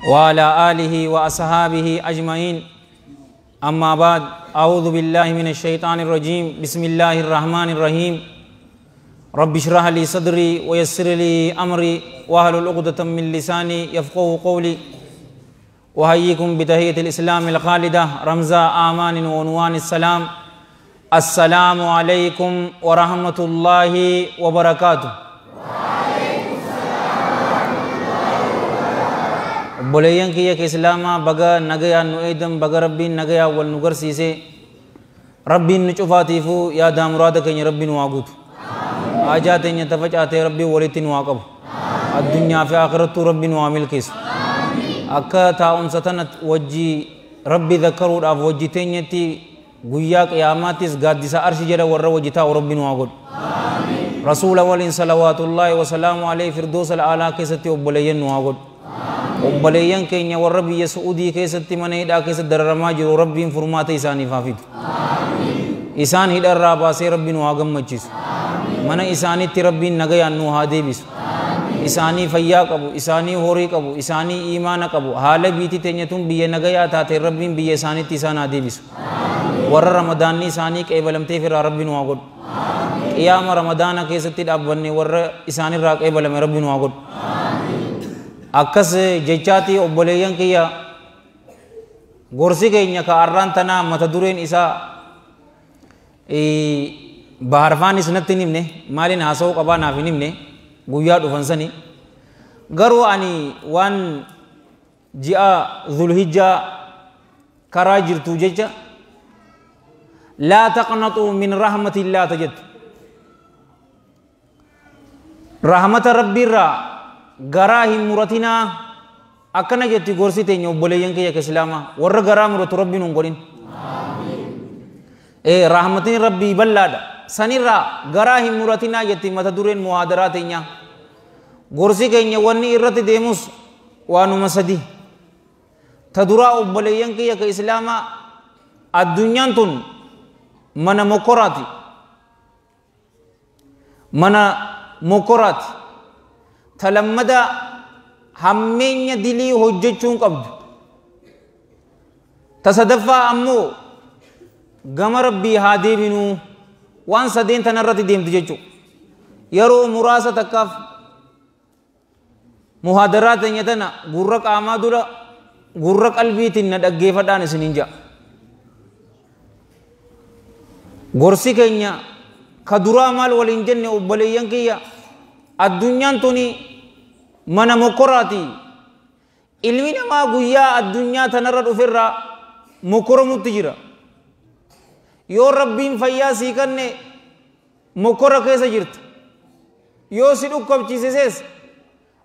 وعلى آله وأصحابه أجمعين. أما بعد، أعوذ بالله من الشيطان الرجيم. بسم الله الرحمن الرحيم. رب اشرح لي صدري ويسر لي أمري واحلل عقدة من لساني يفقهوا قولي. وهيكم بتحية الإسلام الخالدة رمزا آمان وعنوان السلام. السلام عليكم ورحمة الله وبركاته. بوليان كي يك إسلاما بغا نغيا نويدم بغا ربين نغيا والنغر سيسي ربين نشوفاتيفو يا دام مرادك يا ربين واغوت آجاتين يتفجأت ربي ولتين واقب الدنيا في آخرت ربين وعمل كيس أكا تاون ستنت وجي ربي ذكروا أف وجتين يتي غياك ياماتيس غاديسا أرشي جرا ور وجتا ربين واغوت رسول أولين صلوات الله وسلام عليه فردوس الأعلى كيستي وبوليان واغوت وبليان كينيا والربي يسعودي كيست من هيدا كيست دررما جرو ربي فرماته إساني فافيد إسان هيدا الرابع سي ربي نواغم مجيس من إساني تربي نغي أنو هادي بيس إساني فيا قبو إساني هوري قبو إساني إيمان قبو حال بيتي تنيتم بيه نغي آتا ربي بيه إساني تيسان هادي بيس ور رمضان ني إساني كيبلمتي فر ربي نواغد قيام رمضان كيست دابني ور إساني راك إبلم ربي نواغد akkas jechaati obboleeyyan kiyya gorsi keenya ka arraan tanaa mata dureen isaa baharfaan isnatti himne maaliin haasa'uu qabaa naaf hin himne guyyaa dhufan sani garuu ani waan ji'a dhulhijjaa karaa jirtu jecha laa taqnaxuu min rahmatillah tajettu rahmata rabbiirraa garaa hin muratinaa akkana jetti gorsi teenya obboleeyyan kiyya ka islaamaa warra garaa muratu rabbiin hin godhin rahmatiin rabbii bal'aadha sanirraa garaa hin muratinaa jetti mata dureen muhaadaraa teenya gorsi keenya wanni irratti deemus waanuma sadi ta duraa obboleeyyan kiyya ka islaamaa addunyaan tun mana mokoraati mana mokoraati تلمدا همين دلي هجتشون قبض تصدفا أمو قم ربي هادي بنو وان سدين تنرتي ديم تجتشو يرو مراسة تكاف مهادرات يتنا غرق آمادولا غرق قلبي تند أجيفة دان سنينجا غرسي كينيا كدرا مال والإنجن أبليان كيا الدنيا توني من مكراتي ilmi namaa guyyaa addunyaa tanarra dhuferraa mokoromutti jira yoo rabbiin fayyaa sii kanne mokora keessa jirta yoo si dhukkubchiisees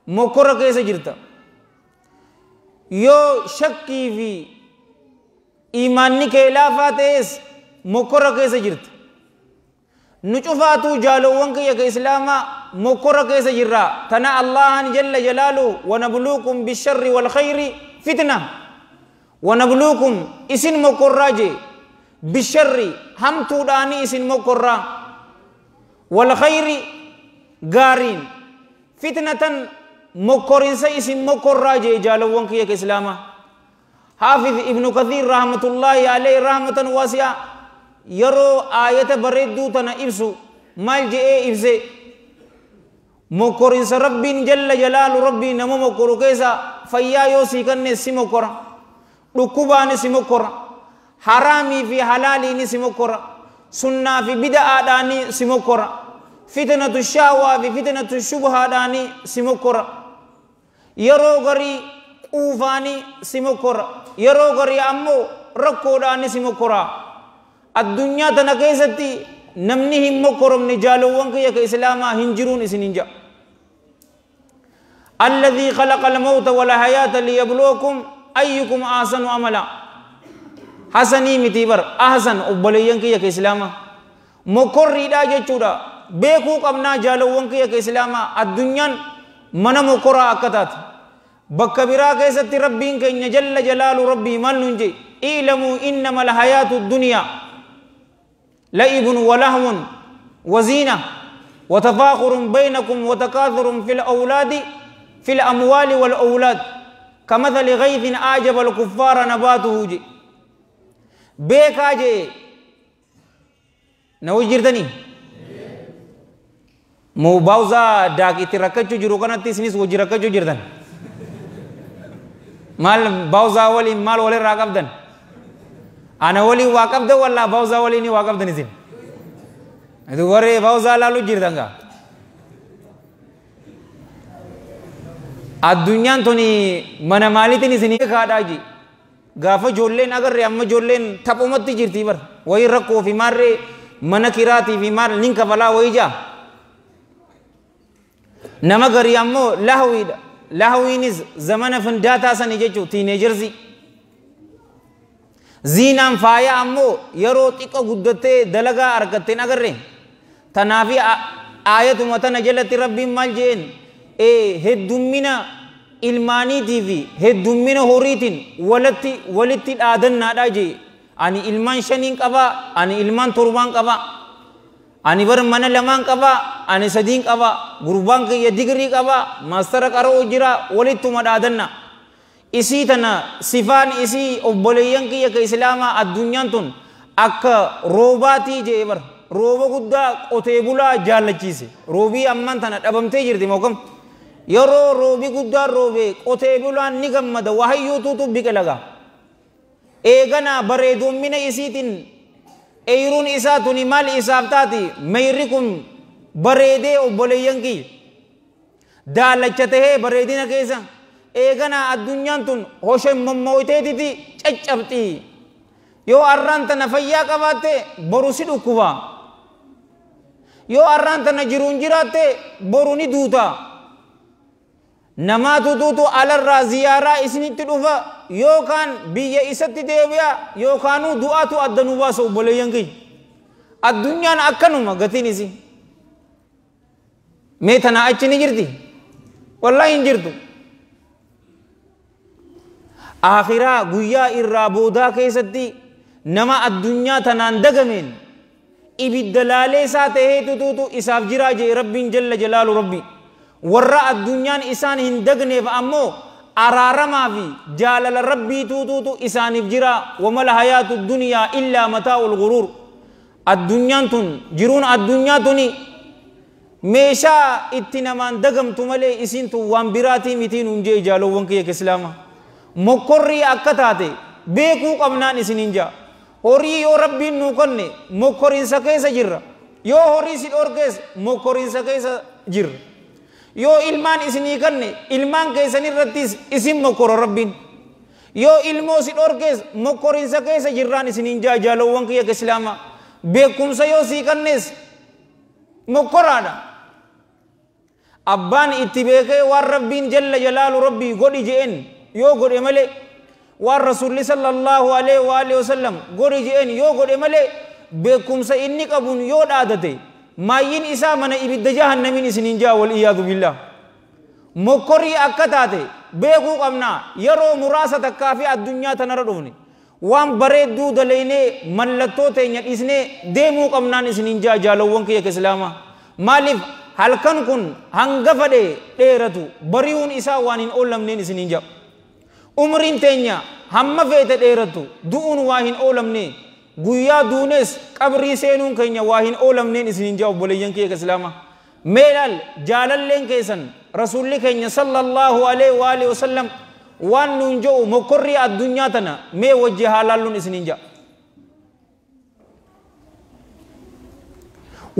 mokora keessa jirta yoo shakkii fi imaanni kee laafaa ta'es mokora keessa jirta nu cufaatu jaalowwan kiyya ka islaamaa mokora keessa jirra tana allahan jalla jalaalu wanabluukum bisharri walkhayri fitna wanabluukum isin mokorraa je bisharri hamtuudhaani isin mokorraa walkhayri gaariin fitnatan mokorinsa isin mokorraa je jaalowwan kiyya ka islaamaa حافظ ابن كثير رحمة الله عليه رحمة واسعة يرو آية بريدو تنا إبسو مال جئ إبسي مكورين ربي جل جلال ربي نمو مكورو كيسا فيا يوسي كن سمكورا ركوبان سمكورا حرامي في حلالي سمكورا سنة في بدعة داني سمكورا فتنة الشهوة في فتنة الشبهة داني سمكورا يرو غري أوفاني سمكورا يرو غري أمو ركو داني سمكورا الدنيا تنكيستي نمنهم مكرم نجالوان كي إسلاما هنجرون إسننجا الذي خلق الموت والحياة ليبلوكم أيكم أحسن عملا حسني متيبر أحسن أبليان كي إسلاما مكر ريدا جچودا بيكو قبنا جالوان كي إسلاما الدنيا من مكرا أكتات بكبرا كيست ربين كي جل جلال ربي من ننجي إعلموا إنما الحياة الدنيا لعب ولهو وزينة وتفاخر بينكم وتكاثر في الأولاد في الأموال والأولاد كمثل غيث أعجب الكفار نباته جي بيكا جي نوي جردني مو باوزا داك اتركجو جرو كانت تسنيس وجركجو جردن مال باوزا ولي مال ولي راقبدن أنا ولي واقبد ولا باوزا ولي ني واقبدن زين itu gore bauza lalu jirdanga addunyan toni mana malitini sini kaadaji gafa jollen agar amma jollen tapumatti jirti bar way rakko fi marre mana kirati fi mar linka bala wayja nama gari ammo lahwinis zamana fundata sani jechu teenagers zinam faya ammo yaro tika guddate dalaga argatte nagarre تنافي آية متنا جلت ربي مالجين هدومنا إلماني تيفي هدومنا هوريتين ولتي آدن ناداجي أني إلمان شنين كبا أني إلمان تربان كبا أني بر من لمان كبا أني سدين كبا غربان كي يدقري كبا ماستر كارو جرا ولتو مد آدننا إسي تنا صفان إسي أبوليان كي يك إسلاما الدنيا تون أك روباتي جيبر روبا قدا قتيبولا جالچيسي روبي أمان تنا أبمتي جرتي موكم يرو روبي قدا روبي قتيبولا نيغمد وحي يوتو بك لغا إيغانا بريدوم من إسيتين إيرون إساتوني مال إسابتاتي ميركم بريدي أبوليانكي دالچته بريدين كيسا إيغانا الدنيا تون هوشم مموتي تي چچبتي يو أرانت نفيا كباتي بروسي دكوا يو أرانت نجرون جراته بروني دوتا نما تو على الرازيارة إسني تدوفا يو كان بيجي إساتي ديويا يو كانوا دعاتو أدنوا سو بوليانكي الدنيا أكنوا ما قتيني سي ميتنا أجني جرتي والله إنجرتو آخرا غويا إرابودا كيستي نما الدنيا تناندغمين إبدلالي ساته تو إساف جراجي رب جل جلال ربي ورّا الدنيا إسان هندغني فأمو أرارما في جالل ربي تو إسان فجرا وما الحياة الدنيا إلا متاع الغرور الدنيا تن جرون الدنيا تني ميشا اتنمان دغم تملي إسين تو وانبراتي متين انجي جالو وانكي كسلاما مقرّي أكتاتي بيكو قمنان إسنينجا horii yoo rabbiin nuu kenne mokkoriinsa keessa jirra yoo horii si dhorgees mokkoriinsa keessa jirra yoo ilmaan isinii kenne ilmaan keessan irrattis isin mokkoro rabbiin yoo ilmoo si dhorgees mokkoriinsa keessa jirraan isiniin jaalowwan kiyya islaama beekumsa yoo sii kennees mokkoraadha abbaan itti beekee waan rabbiin jalla jalaalu rabbii godhi je'en yoo godhe malee والرسول صلى الله عليه وآله وسلم غوري جين يو غوري ملي بكم سإني كابون يو دادته ما ين إسا من إبد جهنم نسنينجا والإياذ بالله مكوري أكتاته بيكو قمنا يرو مراسة كافي الدنيا تنردوني وام بريد دو دليني ملتو تينيت إسني ديمو قمنا نسنينجا جالوون كي كسلاما مالف هلكن كن هنغفده ديرتو بريون إسا وانين أولم نسنينجا umrin teenya hamma feete dheeratu du'uun waa hin oolamne guyyaa duunes qabrii seenuun keenya waa hin oolamneen isinin jaa obboleeyyan kiyya islaama meelal jaalalleen keessan rasuulli keenya sallallahu alaihi wa alihi wasallam waan nuun jedhu mokorrii addunyaa tana mee wajji haalaalluun isinin jaa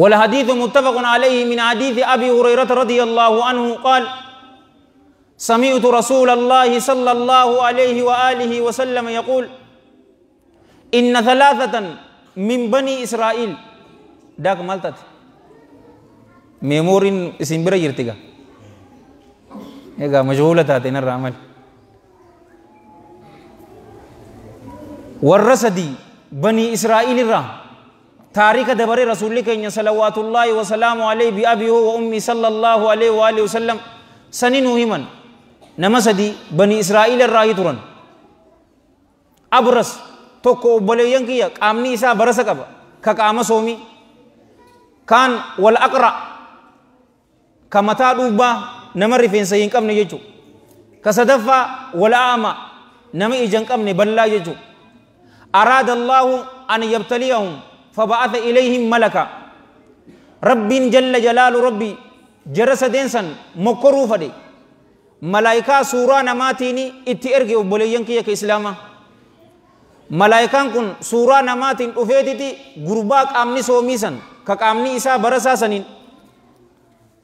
والحديث متفق عليه من حديث أبي هريرة رضي الله عنه قال سمعت رسول الله صلى الله عليه وآله وسلم يقول إن ثلاثة من بني إسرائيل داك مالتات ميمورين سنبرا يرتقى إيقا مجهولة تاتين الرعمل والرسدي بني إسرائيل الرعم تاريخ دبر رسول الله صلوات الله وسلام عليه بأبيه وأمي صلى الله عليه وآله وسلم سنين وهمن نمسدي بني إسرائيل الرأي تران أبرس توكو بليان كيا قامني إسا برسك كقام سومي كان والأقرأ كمتا دوبا نمر فين سيين كم نيجو كسدفا ولا أما نما إجن قمني بلا يجو أراد الله أن يبتليهم فبعث إليهم ملكا رب جل جلال ربي جرس دينسن مكرو فدي ملائكة سورة نماتيني اتئرقي وبليين كي إسلاما ملائكة كن سورة نماتين أفيدتي غرباك أمني سوميسن كك أمني إسا برسا سنين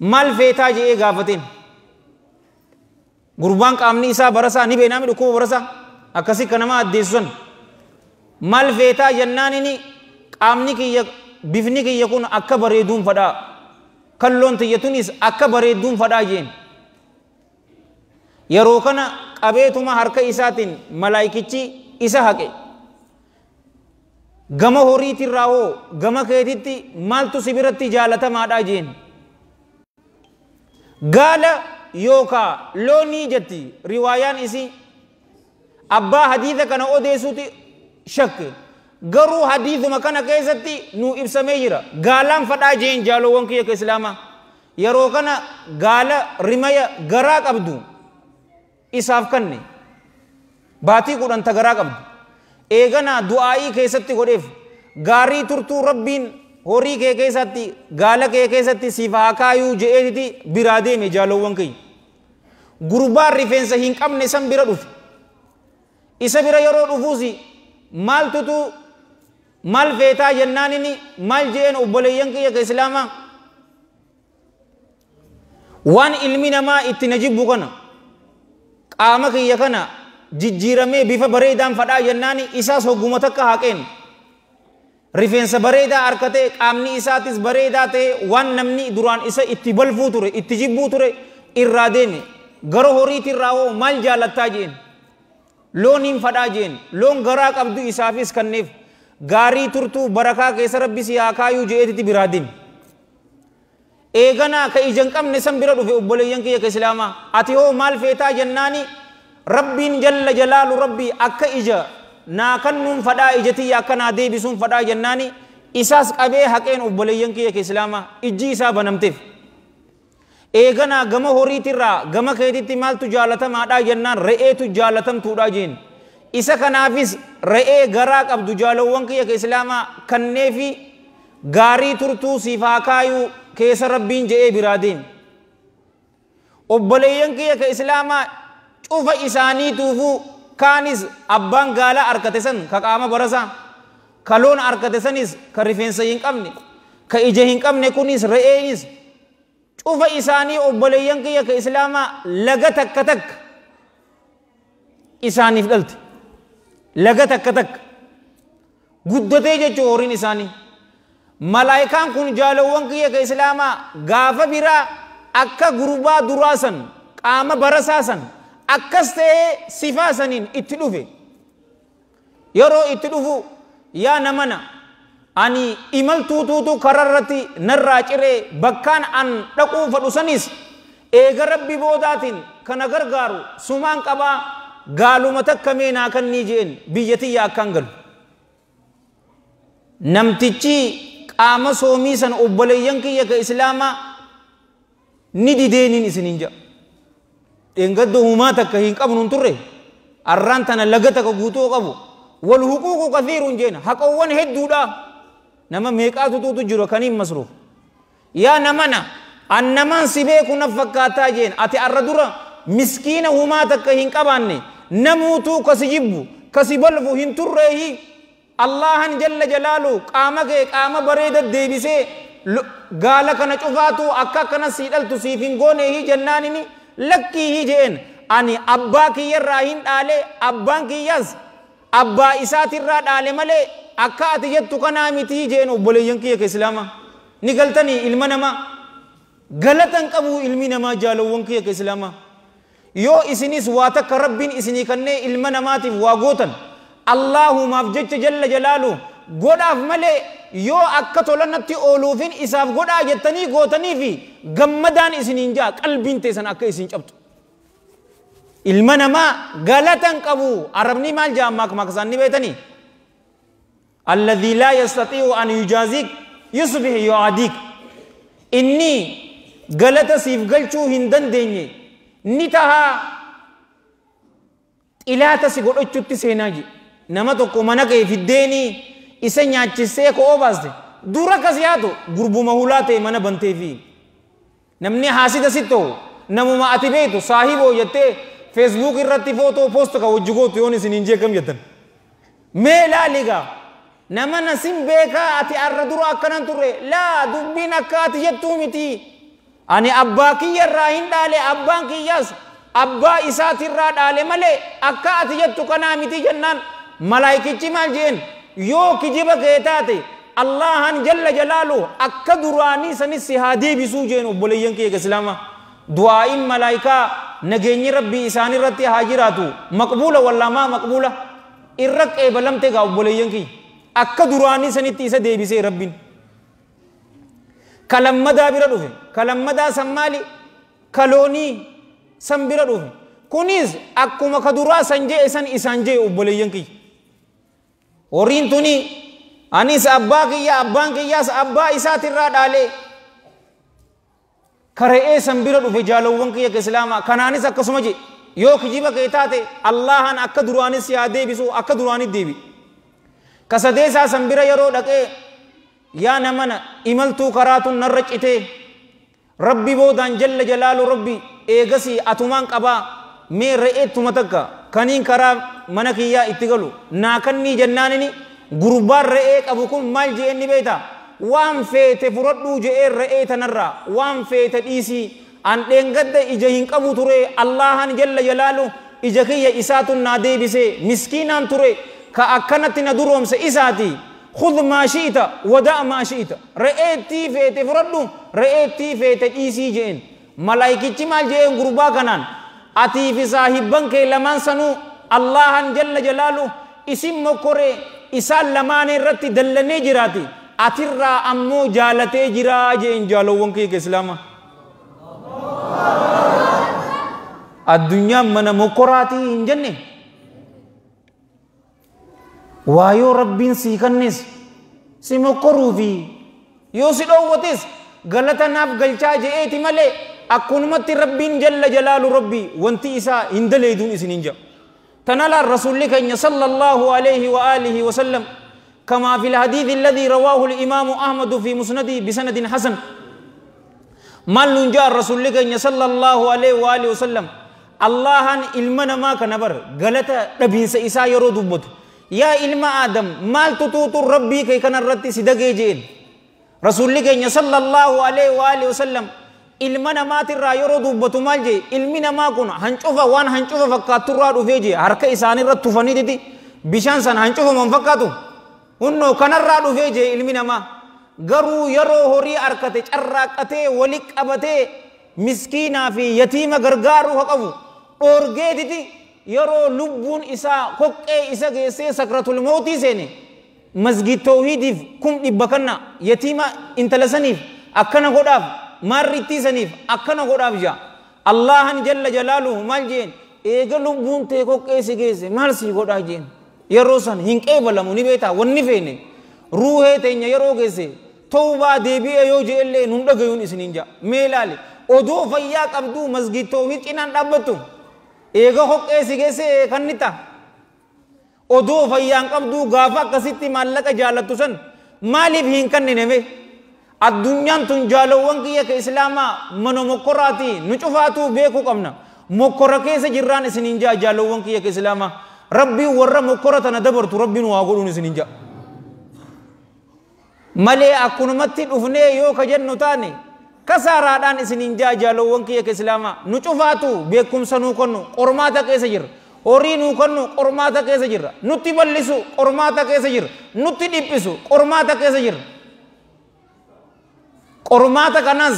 مال فيتا جئے غافتين غربان أمني إسا برسا نبي نامي دكو برسا أكسي كنما أديسون مال فيتا جنانيني أمني كي بفني كي يكون أكبر يدوم فدا كلون تيتونيس أكبر يدوم فدا جين يروكنا قبيتما حركة إساتين ملايكيتي إسا حقي غما هوريتي راو غما كيتي مالتو سبيرتي جالتا مادا جين قال يوكا لوني جتي روايان إسي أبا حديثة كان أوديسوتي شك غرو حديث مكان كيستي نو إبسمي جرا قالان فدا جين جالو وانكي كإسلاما يروكنا قال رمايا غراك أبدو إساف كنني باتي قرآن تغراك أبدو إيغنا دعائي كيستي قريف غاري ترتو ربين هوري كي كيستي غالا كي كيستي سيفاكايو جئتي برادي میں جالو وانكي غربار رفين سهين قم نسم برادوف إسا برا يرو رفوزي مال تتو مال فيتا جنانيني مال جين أبوليين كي كإسلاما وان علمي نما اتنجيب بغنا قامك يكنا ججيرمي بيفا بريدان فدا جناني إساس حكومتك حقين رفنس بريدا أركته قامني إساتيس بريدا ته وان نمني دوران إسا اتبال فوتره اتجيب فوتره إرادة में غرو هوري تراو مال جالتا جين لونيم فدا جين لون غراك عبدو إسافيس كنف غاري ترتو بركا كيسر بيسي آكايو جئتي برادين إيغنا كإجنكم نسم برادو في أبوليين كي كإسلاما أتيو مال فيتا جناني ربين جل جلال ربي أكا إجا ناكنن فدا إجتي أكنا دي بسون فدا جناني إساس قبي حقين أبوليين كي كإسلاما إجي إسا بنمتف إيغنا غما هوري ترى غما كيدتي مال تجالتم آدا جنان رئي تجالتم تودا جين إسا كنافيس رئي غراك عبدو جالوان كي كإسلاما كننفي غاري ترتو سيفاكايو كيس ربين جئي برادين أبوليين كي كإسلاما شوف إساني توفو كانيس أبان غالا أركتسن كقامة برسا كلون أركتسنيس كرفين سيين قمني كإجهين قمني كونيس رئيس شوف إساني أبوليين كي كإسلاما لغتك كتك إساني فدلت لغتك كتك قدتي جورين إساني ملائكان كن جالوان كي كإسلاما غافة برا أكا غربا دراسن قامة برساسن أكسته صفاسنين اتلوفي يرو اتلوفو يا نمنا أني إمال توتو كررتي نراجره بكان أن تقو فلسانيس إيغا ربي بوداتين كنغر غارو سمان قبا غالو متك كمينا كن نيجين بيجتي يا كنغل نمتيجي قام سوميسن أبوليين كي يك إسلاما ندي دينين إسنينجا إنقدو هما تكهين قبنون تره أرانتنا لغتك غوتو قبو والحقوق كثير جين حقوان هدودا نما ميقاتو تو جرو كنيم مصروف يا نمنا أنمان سبيكو نفكاتا جين أتي أردورا مسكين هما تكهين قباني نموتو كسجبو كسبلفو هنتره الله جل جلاله قامك قام بريد ديبسي غالك نشوفاتو أكا كنا سيدل تسيفين غوني هي جنانيني لكي هي جين أني أبا كي يراهين دالي أبان كي يز أبا إسات الرا دالي ملي أكا أتجد تكنا متي جين وبوليين كي كإسلاما نقلتني علمنا غلطن كبو علمنا ما جالوون كي كإسلاما يو إسنيس واتك ربين إسني كنّي علمنا ما تفواغوتن اللهم أفجت جل جلاله قد أفملي يو أكتولا نتي أولوفين إساف قد أجتني قوتني في غمدان إسنين جا قلبين تيسن أكا إسن جبت علمنا ما غلطن كبو عربني مال جامعك مكساني بيتني الذي لا يستطيع أن يجازيك يصبح يعاديك إني غلط سيف غلچو هندن ديني نتها ilaata si godhachuutti seenaaji nama tokko mana kee fiddeeni isa nyaachisee koo baaste dura kas yaatu gurbuma hulaa ta'e mana banteefi namni haasida sittoo namuma ati beektu saahiboo jettee Facebook irratti footoo post ka wajji gootu yoon isin hin jeekam jettan mee laaligaa nama nasin beekaa ati arra dura akkanan turre laa dubbiin akka ati jettuu miti ani abbaa kiyya irraa hin dhaale abbaan kiyyaas abbaa isaatirraa dhaale malee akka ati jettu kanaa miti jennaan malaayikichi maal jeen yoo kijiba kee taate Allahan jalla jalaalu akka duraanii sanis si haa deebisuu jeen obboleeyyan kiyya islaama du'aa'iin malaayikaa nageenyi rabbii isaan irratti haa jiraatu maqbuula wallaa maa maqbuula irra qeebalamte gaa obboleeyyan kiyya akka duraanii sanitti isa deebisee rabbiin kalammadaa bira dhufe kalammadaa san maali kaloonii san bira dhufe kunis akkuma ka duraa san jee san isaan jee obboleeyyan kiyya horiin tuni anis abbaa kiyya abbaan kiyyaas abbaa isaatirraa dhaalee kara'ee san bira dhufe jaalawwan kiyya islaama kanaanis akkasuma je yoo kijiba kee taate Allahan akka duraanis yaa deebisu akka duraanit deebi kasadeesaa san bira yeroo dhaqee yaa namana imaltuu karaatun narra citee rabbi boodaan jalla jalaalu rabbi eegasii atumaan qabaa mee re'eettuma takka kaniin karaa mana kiyyaa itti galu naa kannii jennaanini gurbaan re'ee qabu kun maal jee inni beeta waan feete furadhuu jee re'ee tanarraa waan feete dhiisii an dheengadda ija hin qabu ture Allahan jalla jalaalu ija kiyya isaatun naa deebisee miskiinaan ture ka akkanatti na duroomse isaati khudh maa shi'ita wada' maa shi'ita re'eettii feete furadhu re'eettii feete dhiisii jeen malaayikichi maal jeen gurbaa kanaan atii fi saahibban kee lamaan sanuu Allahan jalla jalaalu isin mokkore isaan lamaan irratti dallanee jiraati atirraa ammoo jaalatee jiraa jeen jaalawwan kee islaama addunyaa mana mokkoraatii hin jenne waayoo rabbiin sii kannes si mokkoruufi yoo si dhoowwates galatanaaf galchaa je'eeti malee akkunumatti rabbiin jalla jalaalu rabbi wanti isaa hin daleeduun isin hin jedhu تنال الرسول كن صلى الله عليه وآله وسلم كما في الحديث الذي رواه الإمام أحمد في مسنده بسند حسن ما ننجا الرسول كن صلى الله عليه وآله وسلم الله علمنا ما كنبر غلطة ربين سيسا يرو دبت يا علم آدم مال تطوط ربي كي كان الرتي سدقي جين رسول كن صلى الله عليه وآله وسلم ilmana maatirraa yeroo dubbatu maal jee ilmi namaa kun hancufa waan hancufa fakkaatturraa dhufee jee harka isaanirratti tufaniititi bishaan san hancufa man fakkaatu hunnoo kanarraa dhufee jee ilmi namaa garuu yeroo horii harkate carraaqqatee wali qabatee miskiinaa fi yatiima gargaaruu haa qabu dhoorgeetiti yeroo lubbuun isaa koqqee isa geessee sakratul mawtii seene masjid tawhiidiif kum dhibba kanna yatiima intala saniif akkana godhaaf marritti saniif akkana godhaaf jaa Allahan jalla jalaaluhu maal jeen eega lubbuun tee koqqee si geesse maal si godhaa jeen yeroo san hin qeebalamu ni beetaa wanni feene ruuhee teenya yeroo geesse tawbaa deebi'ee yoo jeellee nun dhagayuun isiniin jaa mee ilaali odoo fayyaa qabduu masjid tawhiid cinaan dhaabbattu eega koqqee si geesse kannita odoo fayyaan qabduu gaafa akkasitti maallaqa jaalattu san maaliif hin kannine addunyaan tun jaalawwan kiyya ka islaamaa mana mokkoraati nu cufaatu beekuu qabna mokkora keessa jirraan isiniin jaa jaalawwan kiyya ka islaamaa rabbiin warra mokkora tana dabartu rabbiin waa godhuun isiniin jaa malee akkunumatti dhufnee yoo ka jennu taane kasaaraadhaan isiniin jaa jaalawwan kiyya ka islaamaa nu cufaatu beekumsa nuu kennu qormaata keessa jirra horii nuu kennu qormaata keessa jirra nutti bal'isu qormaata keessa jirra nutti dhiphisu qormaata keessa jirra qormaata kanas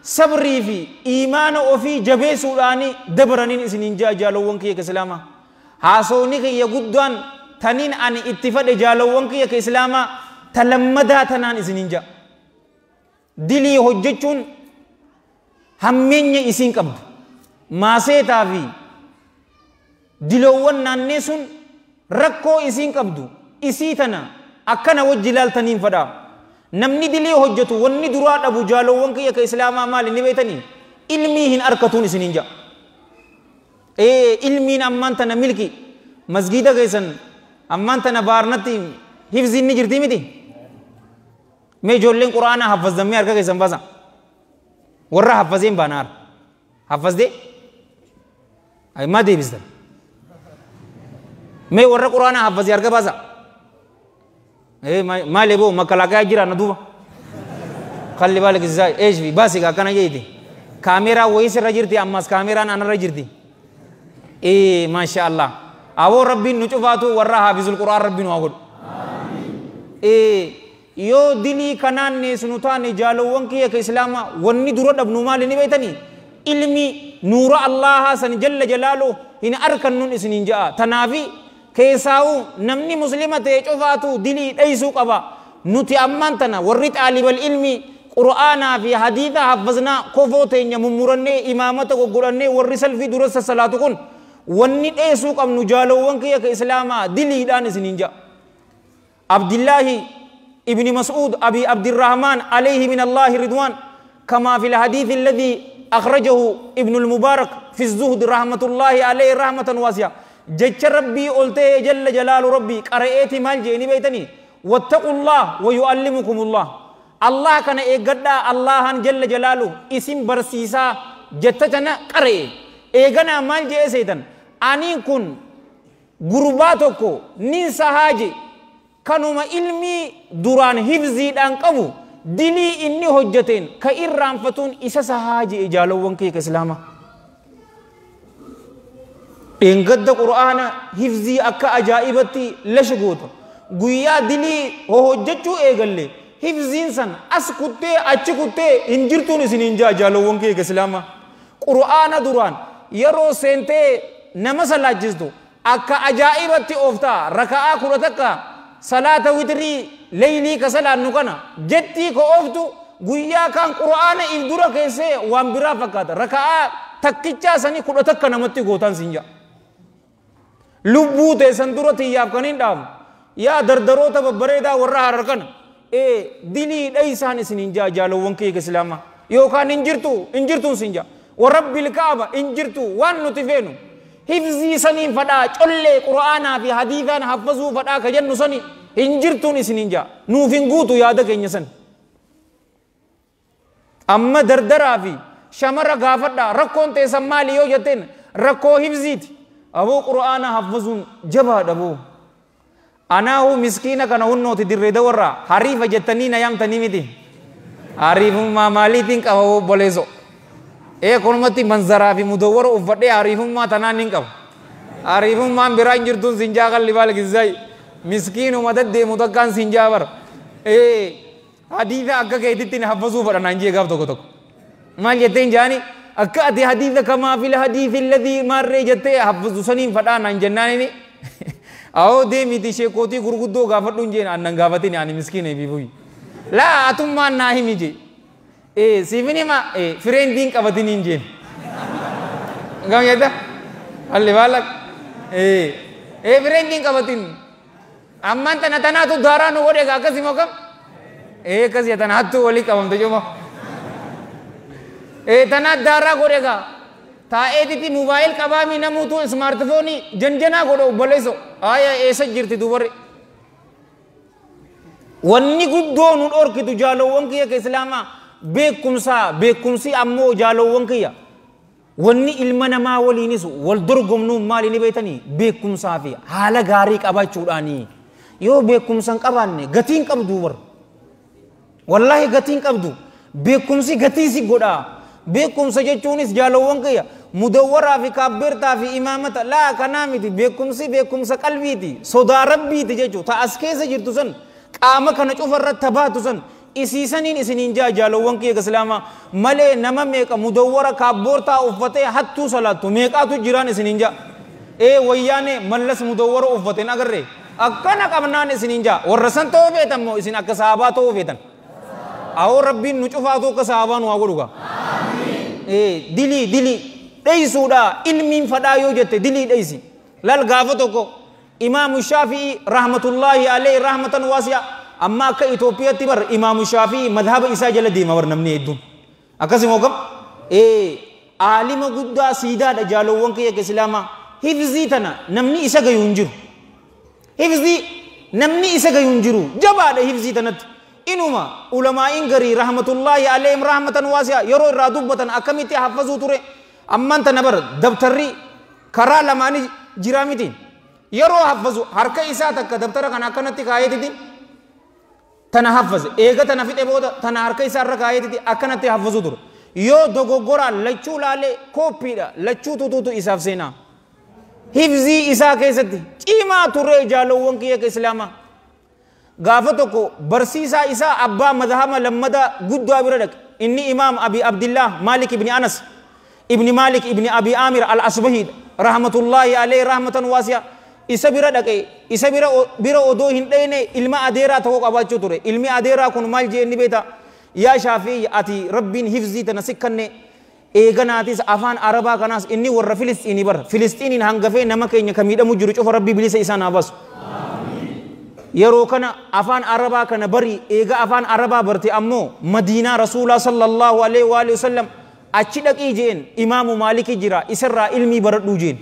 sabrii fi iimaana ofii jabeessuudhaani dabaraniin isiniin jaa jaalawwan kiyya ka islaamaa haasawni kiyya guddaan taniin ani itti fadhe jaalawwan kiyya ka islaamaa talammadaa tanaan isiniin jaa dilii hojjechuun hammeenya isiin qabdu maaseetaa fi diloowwan naannee sun rakkoo isiin qabdu isii tana akkana wajji ilaaltaniin fadhaa namni dilii hojjetu wanni duraa dhabu jaalawwan kiyya ka islaamaa maali ni beeytanii ilmii hin arkatuun isiniin jaa ilmiin ammaan tana milki مسجد كيسن أما أنت نبارنتي حفظين نجرتي متي مي جولين قرآن حفظ دمي أركا كيسن باسا ورّا حفظين بانار حفظ دي أي ما دي بيستر مي ورّا قرآن حفظ أركا باسا إيه ما لبو ما كلاكا جرا ندوبا خلي بالك إزاي إيش في باسي كأنا جيتي كاميرا ويس رجرتي أماس كاميرا أنا رجرتي إيه ما شاء الله أبو ربي نشوفاتو ورّا حافظ القرآن ربي نواقول إيه يو دلي كنان نسنوتان جالوان كي كإسلام وني درود ابن مال نبيتني علمي نور الله سن جل جلاله إن أركنون إسنين جاء تنافي كيساو نمني مسلمة شوفاتو دلي أيسو قبا نتي أمانتنا ورّيت عالم العلم قرآن في حديث حفظنا كفوتين يممرني إمامته وقرني ورسل في درس الصلاة كن وني أيسو قم نجالوان كي كإسلام دلي دان إسنين جاء عبد الله ابن مسعود أبي عبد الرحمن عليه من الله رضوان كما في الحديث الذي أخرجه ابن المبارك في الزهد رحمة الله عليه رحمة واسعة جج ربي قلته جل جلال ربي قرأت مال جيني بيتني واتقوا الله ويعلمكم الله الله كان إيقادا الله جل جلاله اسم برسيسا جتتنا قرأ إيقانا مال جي سيدن أني كن غرباتكو ننسى هاجي kanuma ilmi duraan hifziidhaan qabu dilii inni hojjeteen ka irraanfatuun isa sahaaji ijaalowwan kee ka islaama dhengadda qur'aana hifzii akka ajaa'ibatti lashi goota guyyaa dilii hojjechuu eegalle hifziin san as kuttee achi kuttee hin jirtuun isiniin jaa ijaalowwan kee ka islaama qur'aana duraan yeroo seentee nama salaachistu akka ajaa'ibatti ooftaa raka'aa kudha takka صلاة وتري ليلي كسلا نكنا جتي كأفتو غويا كان قرآن إبدورا كيسه وامبرا فكات ركعة تكيتشا سني كل تكنا متي غوتان سينجا لبوت سندورة تياب كنين دام يا دردرو تب بريدا ورا هركن دلي ليسان سنينجا جالو وانكي كسلاما يو كان إنجرتو سينجا ورب الكعبة إنجرتو وان نتفينو حفظي سنين فدا چلے قرآن في حدیثان حفظو فدا کجن سنی انجرتون اسنین جا نوفین گوتو یاد کینی سن اما دردرا في شمر غافدا رکون تے سمالیو جتن رکو حفظیت ابو قرآن حفظون جبا دبو انا هو مسکین کنا ہنو تی در دورا حریف جتنی نیام تنیمیتی حریف ما مالی تین کہو بولیزو كلمتي منظرها في مدور وفدي عارفهم ما تنانين كم عارفهم ما برانجرتون سنجاقل لبالك ازاي مسكين ومدد دي متكان سنجابر حديثة أكا كيدتين حفظوا فرا نانجي غاف توكو توكو ما جتين جاني أكا أتي حديثة كما في الحديث الذي مر جتين حفظوا سنين فرا نانجناني أو دي ميتي شيكوتي غرغدو غافتون جين أنن غافتين يعني مسكين بيبوي لا أتم ما ناهي ميجي سيفني ما فريندين كابتنين جين كم يدا اللي بالك فريندين كابتن أما أنت نتنا تو دارا نقول إيه كذي مكم كذي تنا هاتو ولي كم تجوما تنا دارا كوريكا تا تي موبايل كبامي نمو تو سمارت فوني جنجنا كورو بوليسو آيا إيسا جرتي دوباره وني قدو نور كتو جالو وانكي كإسلاما beekumsi ammoo jaalowwan kiyya wanni ilma namaa waliinis wal dorgomnuu maali ni beeytanii beekumsaa fi haala gaarii qabaachuudhaanii yoo beekumsan qabaanne gatiin qabdu war wallahi gatiin qabdu beekumsi gatii si godhaa beekumsa jechuunis jaalowwan kiyya mudawwaraa fi kaabbertaa fi imaamata laa kanaa miti beekumsa qalbiiti sodaa rabbiiti jechuu ta as keessa jirtu san qaama kana cufarratti tabaatu san isiisaniin isiniin jaalowwan kiyya islaama malee nama meeqa mudawwara kaabbortaa uffatee hattuu salaattu meeqaatu jiraan isiniin wayyaane mallas mudawwara uffateen agarre akkana qabnaan isiniin warra san ta'uu feetan moo isin akka sahabaa ta'uu feetan awoo rabbiin nu cufaatu akka sahabaa nu haa godhuga dilii dheeysuudha ilmiin fadhaa yoo jette dilii dheeysi lal gaafa tokko imaamu shaafi'i rahmatullaahi alayhi rahmatan waasi'a أما أكا إثيوبيا تبر إمام الشافعي مذهب إسا جل ديما ورنمني يدون أكاسي موكم عالم قد سيدا جالوان كي كسلاما hifzii tana namni isa gayu hin jiru hifzii namni isa gayu hin jiru jabaadha hifzii tanatti inuma ulamaa'iin garii rahmatullaahi alayhim rahmatan waasi'a yeroo irraa dubbatan akkamitti hafazuu ture amman tana bar dabtarri karaa lamaanii jiraa miti yeroo hafazu harka isaa takka dabtara kana akkanatti kaayetiti tana hafaze eega tana fixe booda tana harka isaa irra kaayetiti akkanatti hafazu ture yoo dogoggora lachuu laalee kooppiidha lachuu tutuutu isaaf seenaa hifzii isaa keessatti cimaa ture jaalowwan kiyya ka islaamaa gaafa tokko barsiisaa isaa abbaa madhama lammada guddaa bira dhaqe inni imaam abi abdillah malik ibni anas ibni malik ibni abi amir al-asbahid rahmatullahi alayhi rahmatan waasi'a isa bira dhaqe isa bira odoo hin dheyne ilma adeeraa tokko qabaachuu ture ilmi adeeraa kun maal jee inni beeta yaa shaafii ati rabbiin hifzii tana sikkanne eeganaatis afaan arabaa kanaas inni warra filistiinii bara filistiiniin hangafee nama keenya ka miidhamu jiru cufa rabbii bilisa isaa naa baasu yeroo kana afaan arabaa kana bari eega afaan arabaa barte ammoo madiinaa rasuulaa sallallahu alaihi wa alihi wasallam achi dhaqii jeen imaamu maaliki jira isarraa ilmii baradhuu jeen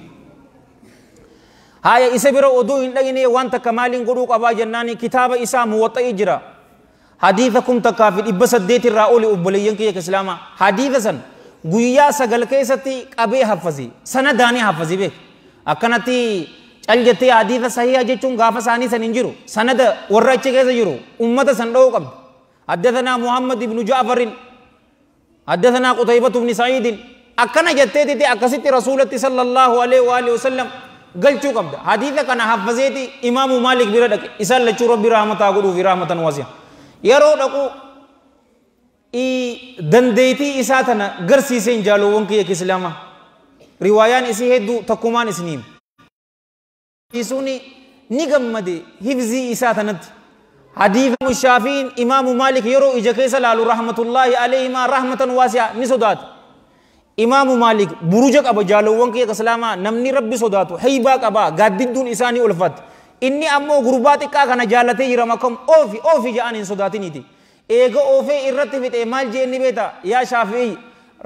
haya isa bira odoo hin dhaqine waan takka maaliin godhuu qabaa jennaani kitaaba isaa muwaxxa'ii jira hadiitha kum takkaa fi 800 irraa oli obboleeyyan kiyya islaamaa hadiitha san guyyaa 9 keessatti qabee hafazi sanadaanii hafazi beek akkanatti caljettee hadiitha sahiha jechuun gaafa isaanii san hin jiru sanada warra achi keessa jiru ummata san dha'uu qabdi haddathanaa muhammad ibnu ja'farin haddathanaa qutaybatu ibni sa'iidin akkana jetteetiti akkasitti rasuulatti sallallahu alaihi wa alihi wasallam galchuu qabda hadiitha kana hafazeeti imaamu maalik bira dhaqe isaan lachuu rabbi rahmataa godhuufi rahmatan waasi'a yeroo dhaqu dandeetii isaa tana garsiiseen jaalowwan kiyya islaamaa riwaayaan isii hedduu takkumaan isiniim isuni ni gammade hifzii isaa tanatti hadiitha shaafiin imaamu maalik yeroo ija keessa laalu rahmatullaahi alayhima rahmatan waasi'a ni sodaata imaamu maalik buruja qaba jaalowwan kiyya islaamaa namni rabbi sodaatu haybaa qaba gaaddidduun isaanii ulfatte inni ammoo gurbaa xiqqaa kana jaalatee jira makam oofi ja'an hin sodaatiniiti eega oofee irratti fixe maal jee inni beeta yaa shaafii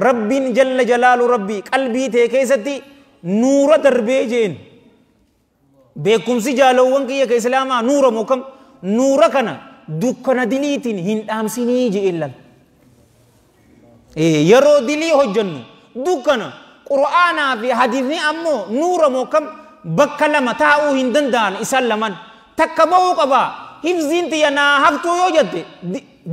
rabbiin jalla jalaalu rabbii qalbii tee keessatti nuura darbee jeen beekumsi jaalowwan kiyya islaamaa nuura mokam nuura kana dukkana diliitiin hin dhaamsinii jee illal yeroo dilii hojjannu dukkana qur'aanaa fi hadiisni ammoo nuura mokam bakka lama taa'uu hin danda'an isaan laman takka ba'uu qabaa hifziin tiyya naa haftuu yoo jette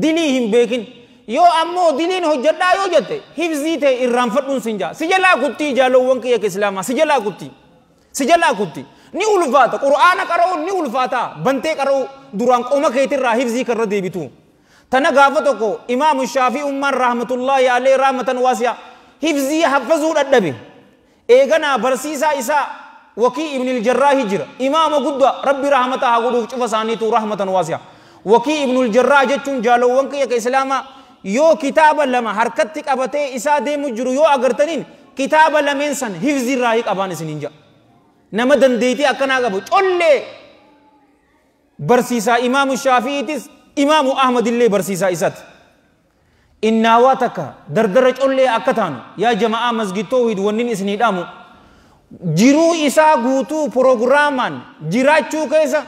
dilii hin beekin yoo ammoo diliin hojjedhaa yoo jette hifzii ta'e irraanfadhuun sin jaa si jalaa kuttii jaalowwan kiyya islaamaa si jalaa kutti ni ulfaata qur'aana qara'uun ni ulfaata bantee qara'u duraan qoma keetirraa hifzii karra deebitu tana gaafa tokko imaamu shaafii ummaan rahmatullaahi alayhi rahmatan waasi'a hifzii hafazuu dadhabe eeganaa barsiisaa isaa وكي ابن الجراح جرا إمام قدوة ربي رحمته قدوة شوف سانيتو رحمة واسعة وكي ابن الجراح جتون جالو وانك يا كإسلاما يو كتابا لما حركتك أبتي إسادة مجرو يو أغرتنين كتابا لما إنسان حفظ الرايق أبان سنينجا نمدن ديتي أكنا قبو چولي برسيسا إمام الشافعي تس إمام أحمد اللي برسيسا إسات إناواتك دردرج چولي أكتانو يا جماعة مسجد توحيد ونين إسني دامو jiruu isaa guutuu proogiraamaan jiraachuu keessa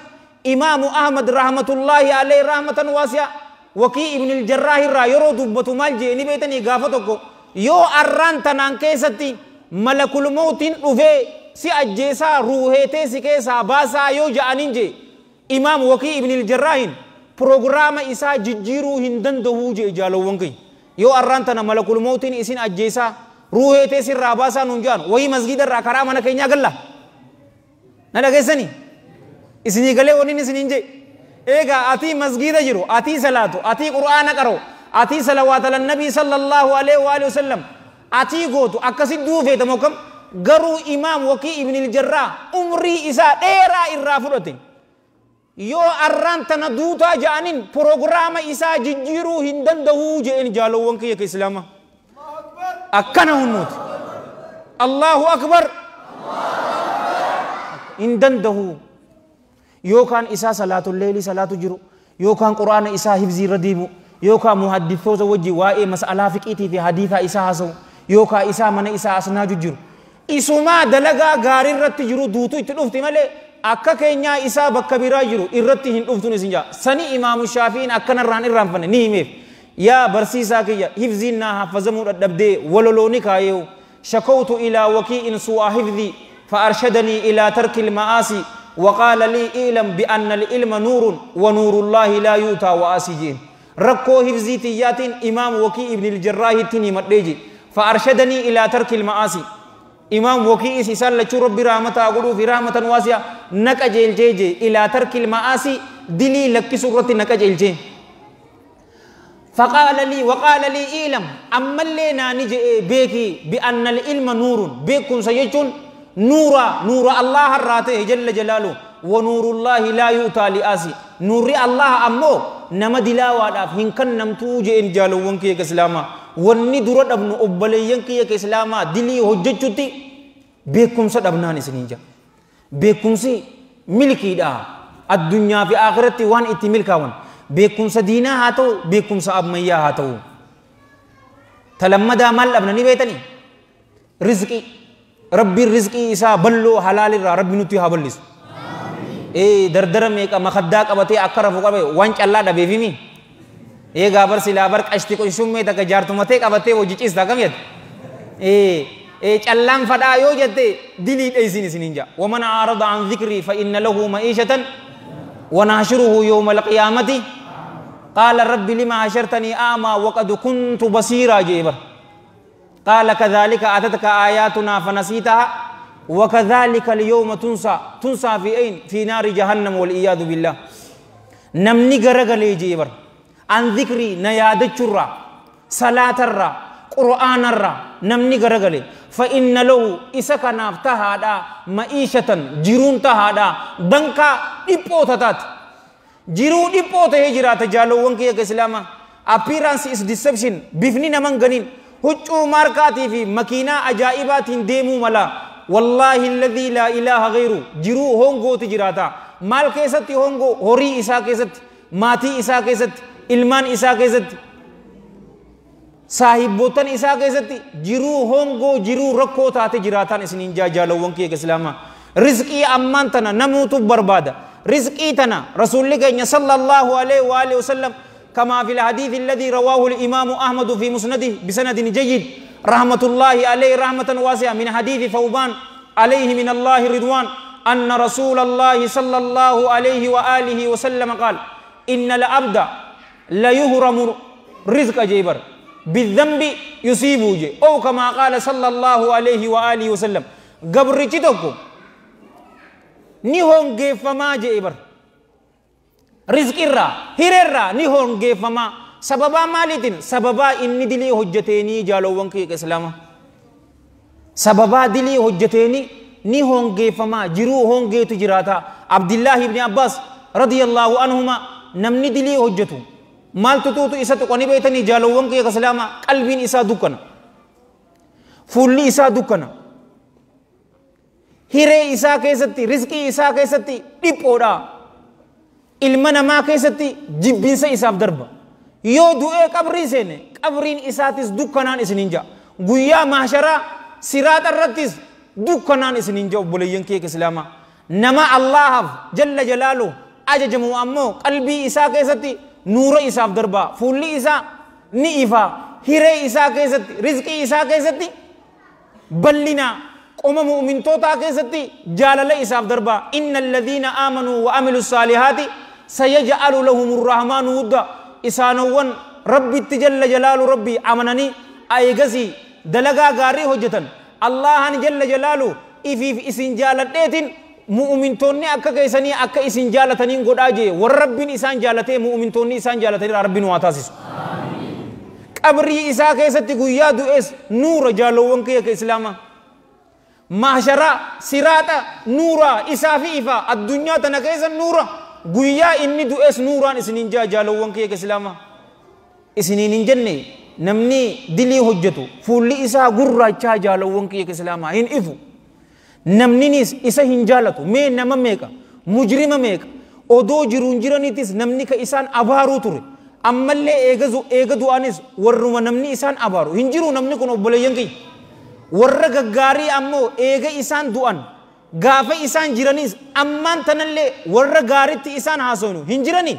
imaamu ahmad rahmatullaahi alayhi rahmatan waasi'a wakii ibn al-jarraah irraa yeroo dubbatu maal jee ni beetanii gaafa tokko yoo arraan tanaan keessatti malakul mawtiin dhufee si ajjeesaa ruuheetee si keessaa baasaa yoo ja'aniin jee imaam wakii ibn al-jarraahin proogiraama isaa jijjiiruu hin danda'uu jee jaalowwan kee yoo arraan tana malakul mawtiin isin ajjeesaa ruhe te sirra basa nun jan wayi masjid ra karama na kenya galla na daga sani isini gale woni isini nje ega ati masjid jiru ati salatu ati qur'ana qaro ati salawat ala nabi sallallahu alaihi wa alihi wasallam ati gotu akasi dufe ta mokam garu imam waki ibn al-jarrah umri isa dera irra fudotin yo arranta na duta janin programa isa jijjiru hindandahu je en jalo wonke ya islama akkana hunnut Allahu akbar hindandahu yokan isa salatul layli salatu jiru yokan qur'ana isa hifzi radibu yokan muhaddithoza waji wae mas'ala fiqiti fi haditha isa hasu yokan isa mana isa asnaju jiru isuma dalagaa gaarii irratti jiru duutu itti dhufti malee akka keenyaa isaa bakka biraa jiru irratti hin dhuftun isin jaa sani imaamu shaafiin akkanarraan irraanfanne ni himeef yaa barsiisaa kiyya hifziin naa hafazamuu dadhabdee walolooni kaayeewu shakawtu ilaa wakii'in su'a hifdii فأرشدني إلى ترك المعاصي وقال لي إعلم بأن العلم نور ونور الله لا يؤتى وآسجين ركو حفظيتيات إمام وكي ابن الجراح تني مدجي فأرشدني إلى ترك المعاصي إمام وكي سيسال لشرب برحمة أقول في رحمة واسعة نكجل جيجي إلى ترك المعاصي دلي لك سورة نكجل جي فقال لي وقال لي إعلم أما لنا نجي بيكي بأن العلم نور بيكم سيجون نور الله الراته جل جلاله ونور الله لا يؤتى لآسي نور الله أمو نما دلاوا داف هنكن نمتو جين جالو ونكي كسلاما وني درد ابن أبلي ينكي كسلاما دلي حججتي بكم سد ابنان سنينجا بكم سي ملكي دا الدنيا في آخرتي وان اتي ملكاون بكم سدينا هاتو بكم سأب ميا هاتو تلمدا مال ابنني بيتني رزقي ربي الرزق إسا بلو حلال را ربي نتي هابلس دردر ميكا مخداك أبتي أكرا فوقا وانش الله دا بيفيمي غابر سلابر كشتي كو شمي تك جارتو متك أبتي وجيچيس دا كم يد چلام فدا يو جدي دليل ايسين سنينجا ومن أعرض عن ذكري فإن له معيشة ونحشره يوم القيامة قال ربي لما حشرتني أعمى وقد كنت بصيرا جيبر قال كذلك أتتك آياتنا فنسيتها وكذلك اليوم تنسى في أين في نار جهنم والعياذ بالله نمني غرغلي جيبر عن ذكري نياد الشرع صلاة الرا قرآن الرا نمني غرغلي فإن له إسكنا فتهادا معيشة جرون تهادا دنكا إبوتات جرون إبوت هجرات جالو وانكي كسلاما appearance is deception bifni naman ganin huccuu markaatii fi makiinaa ajaa'ibaatiin deemuu mala wallaahi alladhii laa ilaaha ghayru jiruu hongooti jiraata maal keessatti hongoo horii isaa keessatti maatii isaa keessatti ilmaan isaa keessatti saahibootan isaa keessatti jiruu hongoo jiruu rakkoo taate jiraataan isiniin jaalawwan kee islaama rizqii ammaan tana namuutu barbaada rizqii tana rasuulli keenya sallallahu alaihi wa alihi wasallam كما في الحديث الذي رواه الإمام أحمد في مسنده بسند جيد رحمة الله عليه رحمة واسعة من حديث ثوبان عليه من الله رضوان أن رسول الله صلى الله عليه وآله وسلم قال إن العبد لا يهرم رزق جيبر بالذنب يصيبه أو كما قال صلى الله عليه وآله وسلم قبر جتوكو نيهون فما جيبر رزق الرا هير الرا نيهون فما سببا مالتين سببا إني دلي حجتيني جالوان كي إسلام سببا دلي حجتيني نيهون فما جرو هون تجراتا عبد الله بن عباس رضي الله عنهما نمني دلي حجتو مال تتوتو إسا تقوني بيتني جالوان كي إسلام قلبين إسا دكنا فولي إسا دكنا هيري إسا كيستي رزقي إسا كيستي ديبودا ilma namaa keessatti jibbinsa isaaf darba yoo du'ee qabrii seene qabriin isaatis dukkanaan isiniin ja'a guyyaa mahsharaa siraata irrattis dukkanaan isiniin ja'a obboleeyyan kee islaamaa nama allahaaf jalla jalaalu ajajamu ammoo qalbii isaa keessatti nuura isaaf darba fuulli isaa ni ifa hiree isaa keessatti rizqii isaa keessatti bal'ina qoma mu'mintootaa keessatti jaalala isaaf darba innal ladhiina aamanuu wa amilu saalihaati سيجعل لهم الرحمن ودا إسانوان ربي تجل جلال ربي أمنني أيغسي دلغا غاري حجتن الله جل جلاله إفي إسن جالتين مؤمن توني أكا كيساني أكا إسن جالتنين قد آجي ورب إسان جالتين مؤمن توني إسان جالتين رب واتاسس قبري إسا كيستي قويا دوئس نور جالوان كي إسلاما محشرة سراتا نورا إسا في إفا الدنيا تنكيسا نورا guyyaa inni du'es nuuraan isiniin jaalawwan kee islaama isiniin hin jenne namni dilii hojjetu fuulli isaa gurraachaa jaalawwan kee islaama hin ifu namninis isa hin jaalatu mee nama meeqa mujrima meeqa odoo jiruun jiraniitis namni ka isaan abaaruu ture ammallee eega du'anis warruma namni isaan abaaru hin jiru namni kun obboleeyyan kee warra gaggaarii ammoo eega isaan du'an gaafa isaan jiranis ammaan tanallee warra gaaritti isaan haasofnu hin jirani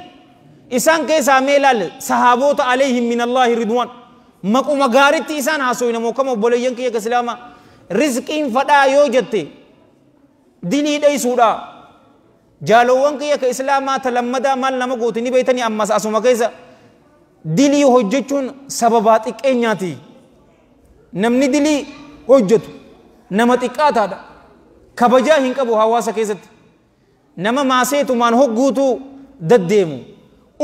isaan keessaa mee ilaalle sahaabota alayhim min Allahi ridwaan maquma gaaritti isaan haasofnu moo kama obboleeyyan kiyya ka islaama rizqiin fadhaa yoo jette dilii dheeysuudha jaalowwan kiyya ka islaamaa talammadaa maal nama gooti ni beeytanii ammas asuma keessa dilii hojjechuun sababaa xiqqeenyaati namni dilii hojjetu nama xiqqaataadha kabajaa hin qabu hawaasa keessatti nama maaseetumaan hogguutu daddeemu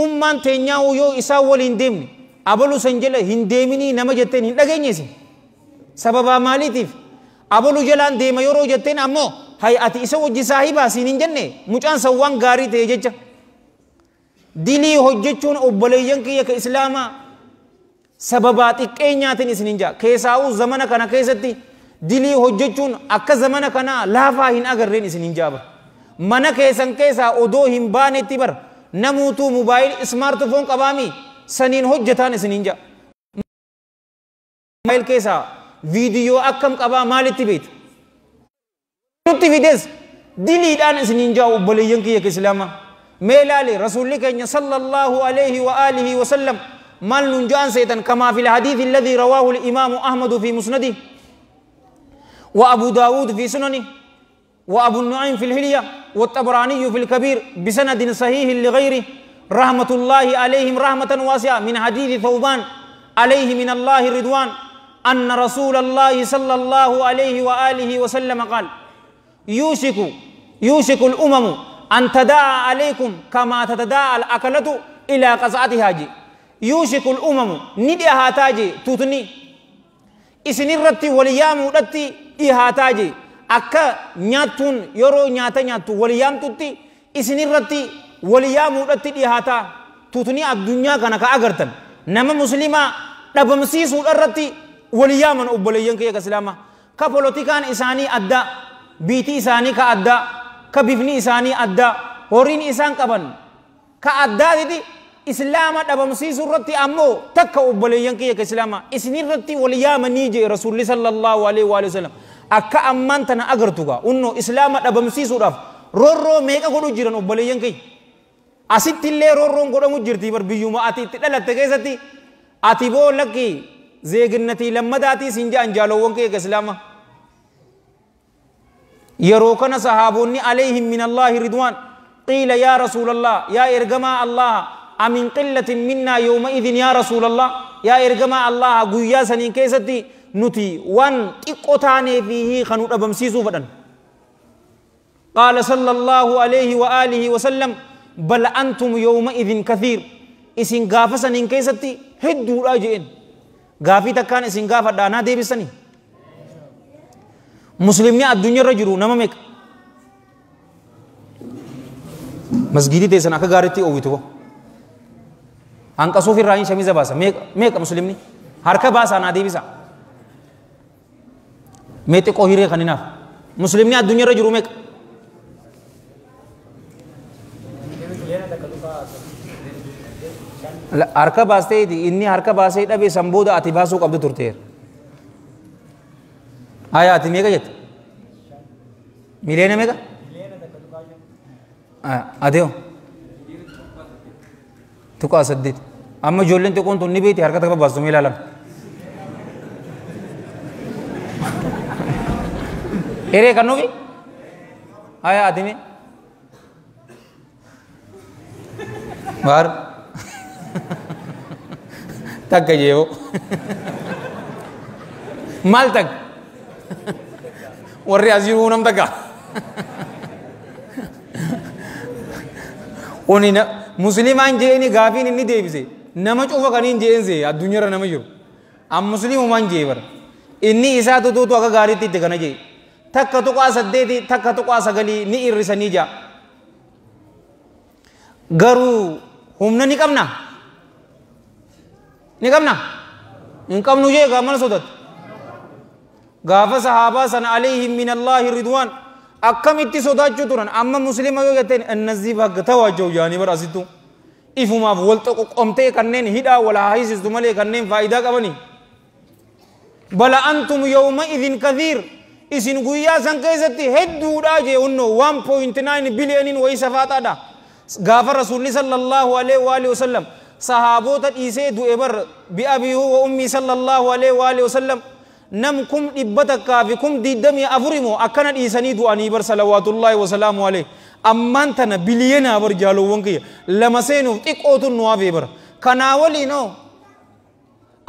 ummaan teenyaa yoo isaa waliin deemne abalu san jala hin deeminii nama jetteen hin dhageenyeesi sababaa maaliitiif abalu jalaan deema yeroo jetteen ammoo hay ati isa wajji saahibaa siin hin jenne mucaan san waan gaarii ta'e jecha dilii hojjechuun obboleeyyan kiyya ka islaamaa sababaa xiqqeenyaatiin isin hin jaa keessaa'uu zamana kana keessatti dilii hojjechuun akka zamana kana laafaa hin agarreen isin hin jaaba mana keessan keessaa odoo hin baanetti bar namuutuu mobaayil ismaartifoon qabaami saniin hojjetaan isin hin jaa mobaayil keessaa viidiyoo akkam qabaa maalitti beekta nutti fides diliidhaan isin hin jaa obboleeyyan kiyya ka islaamaa mee ilaali rasuulli keenya sallallahu alayhi wa alihi wa sallam مال ننجان سيتن كما في الحديث الذي رواه الإمام أحمد في مسنده وأبو داود في سننه وأبو النعيم في الهلية والطبراني في الكبير بسند صحيح لغيره رحمة الله عليهم رحمة واسعة من حديث ثوبان عليه من الله رضوان أن رسول الله صلى الله عليه وآله وسلم قال يوشك الأمم أن تداعى عليكم كما تتداعى الأكلة إلى قصعتها جي يوشك الأمم ندي هاتاجي توتني إسنيرتي وليام ودتي إهاتاجي أكا نياتون يرو نياتو وليام توتي إسنيرتي وليام ودتي إهاتا توتني الدنيا كان كأجرتن نما مسلمة نبمسيس ودرتي وليامن أبليين كي كسلامة كبولوتيكان إساني أدا بيتي إساني كأدا كبيفني إساني أدا هورين إسان كبن كأدا دي إسلام دبمسيس رتي أمو تك أبليين كي كسلامة إسنير رتي وليام نيجي رسول الله صلى الله عليه وآله وسلم أكا أمان تنا أغرتوغا إنه إسلام دبمسيس رف رورو ميكا قدو جيران أبليين كي أسيت اللي رورو قدو مجرتي بر بيوما أتي تلالت كيستي أتي بو لكي زيغنتي لما داتي سنجا أنجالوون كي كسلامة يروكنا صحابوني عليهم من الله رضوان قيل يا رسول الله يا إرجما الله أمن قلة منا يومئذ يا رسول الله يا إرجما الله قويا سنين كيستي نتي وان إقوتاني فيه خنوط أبمسيسو فدن قال صلى الله عليه وآله وسلم بل أنتم يومئذ كثير إسن غافة سنين كيستي هدو راجئين غافي تكان إسن غافة دانا دي بسني مسلمني الدنيا رجلو نمامك مسجدي تيسن أكا غارتي أويتو angka sufir rain shamiza basa meka muslim ni harka basa na deebisa mete ko hire kaninaaf muslim ni addunyaa irra jiru meka harka baaste inni harka baase dhabe samboda ati baasu qabdu turteer aya ati meka jet milena meka adeo tuko asaddit amma jollen te kontu ni beeti harkata ka basu milalan ere kanovi aya adime bar tak jeewo mal tak warri azirunam taka onina musliman jeeni gaafin inni deebise nama cufa kanin jeense addunyara nama jiru am muslimu man jeebar inni isaa tututu akka gaariitti itti kana jee takka tuqaa saddeeti takka tuqaa sagalii ni irrisanii jaa garuu humna ni qabna hin qabnu jee gaamana sodat gaafa sahaabaa sana alayhim min allaahi ridwaan akkamitti sodaachuu turan amma muslima yoo jetteen annazii bakka tawaajjoo jaanii bar asittu ifumaaf wal qoqomtee kanneen hidhaa wal haayisistu malee kanneen faayidaa qabanii بل أنتم يومئذ كثير إسن قويا سنكيزتي هدو راجي أنه 1.9 بليون ويسفات هذا غاف رسول صلى الله عليه وآله وسلم صحابوت إيسي دو إبر بأبيه وأمي صلى الله عليه وآله وسلم نمكم إبتك بكم دي دمي أفرمو أكنا إيساني دو أنيبر صلوات الله وسلامه عليه أمان تنا بليون أبر جالو وانكي لما سينو تك أوتو نوافي بر كناولي نو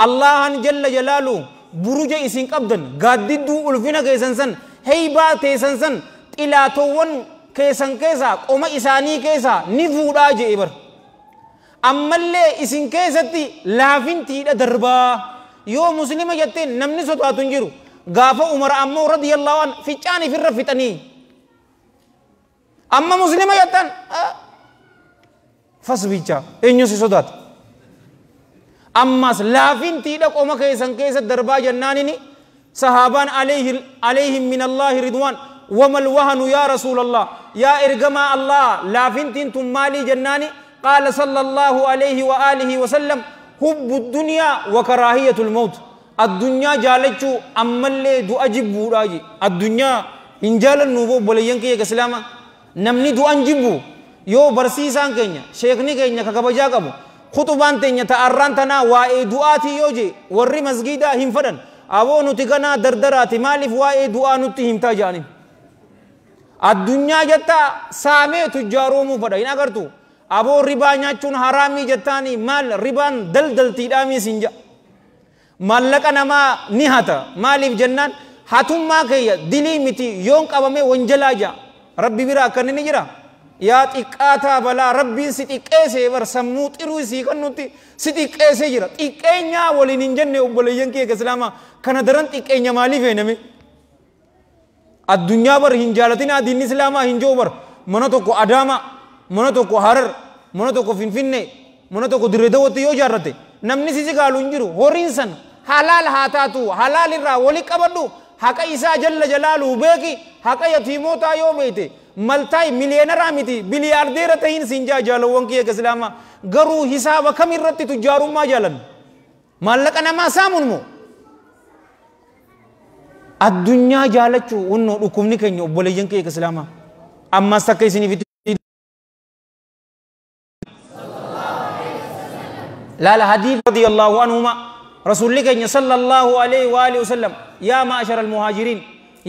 الله جل جلاله بروجة إسين قبضن قاددو ألفنا كيسنسن هيبا تيسنسن إلاتوون كيسن كيسا قوم إساني كيسا نفودا جيبر أما اللي إسين كيستي لافين تيدا دربا يو مسلمة جتين نمني سوتوا تنجرو غافا عمر أمو رضي الله عنه في جاني في الرفتني أما مسلمة جتان فسبيتشا إنيو سوتات أما لافين تيدا قوم كيسن كيسا دربا جنانيني صحابان عليهم من الله رضوان وما الوهن يا رسول الله يا إرجما الله لافين تنتم مالي جناني قال صلى الله عليه وآله وسلم حب الدنيا وكراهية الموت الدنيا جالتشو أما اللي دو أجيب براجي الدنيا إن جال النوبو بليان كي كسلاما نمني دو أنجيبو يو برسيسان كينيا شيخني كينيا ككبجا كبو خطبان تينيا تأران تنا وائي دعاتي يوجي ورّي مسجدا هم فدن أبو نتكنا دردراتي مالف وائي دعا نتي هم تاجانين الدنيا جتا سامي تجارومو فدا إن أغرتو أبو ربا نياچون حرامي جتاني مال ربان دل تيدامي سنجا مالك نما نهاتا مالف جنان حتم ما كيا دلي متي يونك أبامي ونجلاجا ربي برا كنني جرا يا تكاتا بلا ربي ستيكيسي ور سموت إروسي كنوتي ستيكيسي جرا تيكينيا ولي ننجن وبليان كي كسلاما كنا درن تيكينيا مالي فينمي الدنيا بر هنجالتنا دين الإسلام هنجو بر منو کو أداما منو کو هرر منو کو فنفنة منو کو دردوت يو جارته نمني سيسي قالونجرو هورينسن حلال هاتاتو حلال الرا ولي كبدو حكا إسا جل جلاله بيكي حكا يتيموتا يو بيته ملتاي مليونر آمتي بلياردير تهين سنجا جالوان كي كسلاما غرو حساب كم الرتي تجارو ما جالن مالك أنا ما سامون مو الدنيا جالتشو ونو ركومني كنيو بوليجن كي كسلاما أما سكاي سني في لا لا حديث رضي الله عنهما رسول الله صلى الله عليه وآله وسلم يا معشر المهاجرين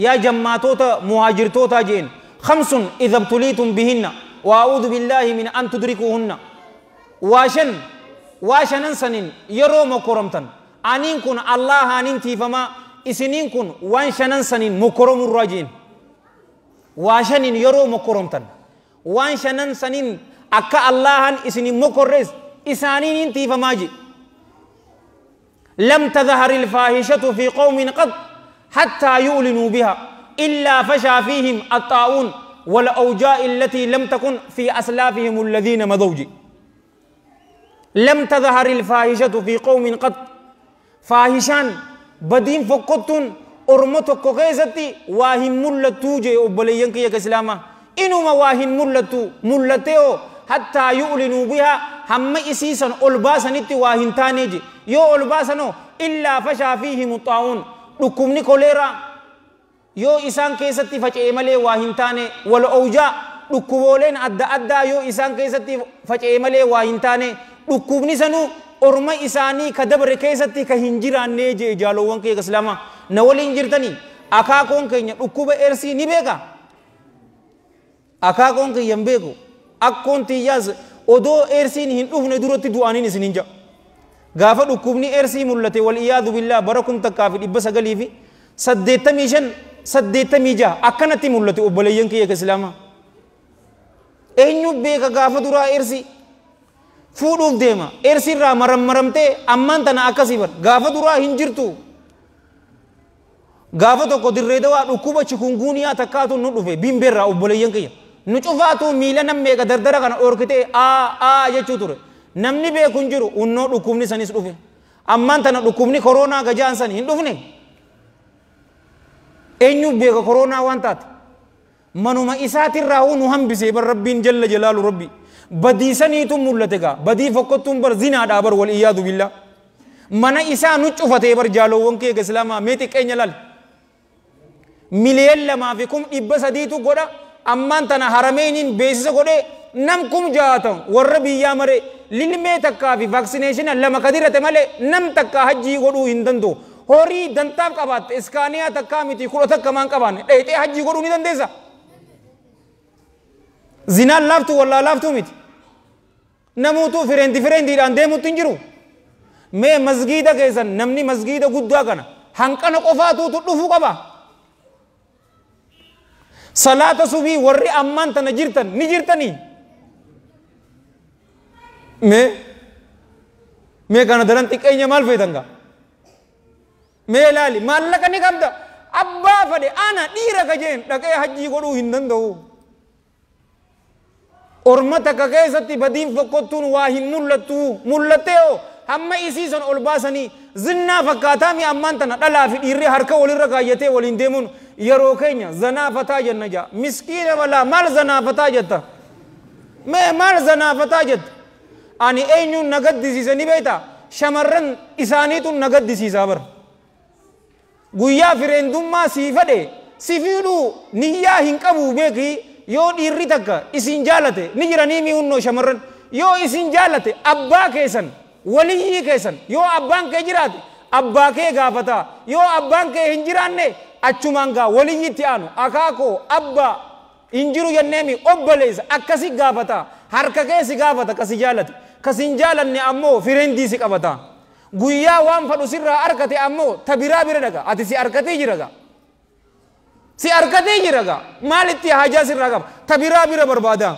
يا جماعتوتا مهاجرتوتا جين 5 إذا ابتليتم بهن وأعوذ بالله من أن تدركوهن واشن سنين يرو مكرمتن أنين كن الله أنين تيفما إسنين كن وانشنن سنين مكرم الراجين واشنين يرو مكرمتن وانشنن سنين أكا الله أن إسنين مكرز إسانين تيفما جي لم تظهر الفاحشة في قوم قط حتى يؤلنوا بها إلا فشى فيهم الطاعون والأوجاع التي لم تكن في أسلافهم الذين مضوا لم تظهر الفاحشة في قوم قط فاحشان بدين فقطن أرمتك كيستي واهن ملتو جي أبليين كي كسلاما إنما واهن ملتو حتى يؤلنوا بها هم إسيسا ألباسا نتي واهن تانيجي يو ألباسا إلا فشى فيهم الطاعون لكمني كوليرا يو إسان كيستي فجأة ملي واهن تاني والأوجاع لكبولين أدى يو إسان كيستي فجأة ملي واهن تاني لكمني سنو أرمى إساني كدبر كيستي كهنجران نيجي جالوان كي كسلاما نولين جرتني أكاكون كي لكوب إرسي نبيكا أكاكون كي ينبيكو أكون تياز odoo eersiin hin dhufne duratti du'aaniin isin hin ja'a gaafa dhukkubni eersii mul'ate wal iyaadu billaa bara 1985 akkanatti mul'ate obboleeyyan kiyya islaamaa eenyu beeka gaafa duraa eersii fuudhuuf deema eersii irraa marammaramtee ammaan tana akkasii bar gaafa duraa hin jirtu gaafa tokko dirree dawaa dhukkuba chikunguuniyaa takkaatu nu dhufe bimbeerraa obboleeyyan kiyya nu cufaatu miila nammeeqa dardara kana orkite jechuu ture namni beeku hin jiru unnoo dhukkubni sanis dhufe ammaan tana dhukkubni koronaa gajaan san hin dhufne eenyu beeka koronaa waan taate manuma isaatirraa nu hambisee bar rabbiin jalla jalaalu rabbi badii saniitu mul'ate gaa badii fokkottuun bar zinaadhaa bar wal iyaadu billaa mana isaa nu cufatee bar jaalowwan kee islaamaa mee xiqqeenya lal miliyoon 2,300 godha ammaan tana harameeniin beeksisa godhee nam 60,000 warra biyyaa maree lilmee takkaa fi vaaksineeshina lama kadirate malee nam takkaa hajjii godhuu hin danda'u horii dantaaf qabaatte iskaaniyaa takkaa miti 10 takka maan qabaanne dheexee hajjii godhuu ni dandeessa zinaan laaftu wallaa laaftuu miti namuutu firendiidhaan deemutti hin jiru mee masgiida keessan namni masgiida guddaa kana hanqana qofaatuutu dhufuu qaba salaata subii warri ammaan tana jirtan ni jirtanii mee kana daran xiqqeenya maal feetangaa mee laali maallaqa ni qabda abbaa fadhe ana dhiira gajeen dhaqee hajjii godhuu hin danda'u orma takka keessatti badiin fokkottuun waa hin mul'atteoo hamma isiisan ol baasanii zinnaa fakkaataa mi ammaan tana dhalaa fi dhiirri harka walirra kaayyatee waliin deemuun yeroo keenya zanaafataa jenna jaa miskiina balaa maal zanaafataa jetta mee maal zanaafataa jetta ani eenyuun na gaddisiise ni beektaa shamarran isaaniitu na gaddisiisaa bara guyyaa fireendummaa sii fadhe si fiidhuu niyyaa hin qabu beekii yoo dhiirri takka isin jaalate ni jiranii mi'unnoo shamarran yoo isin jaalate abbaa keessan waliyyii keessan yoo abbaan kee jiraate abbaa kee gaafataa yoo abbaan kee hin jiraanne achumaan gaa waliyyiitti aanu akaakoo abbaa hin jiru jenneemi obboleessa akkasi gaafataa harka kee si gaafata kasi jaalate kasin jaalanne ammoo fireendii si qabataa guyyaa waan fadhu sirraa arkate ammoo tabiraa bira dhaga ati si arkatee jiraga si arkatee jiraga maalitti hajaa sirraa qaba tabiraa bira barbaada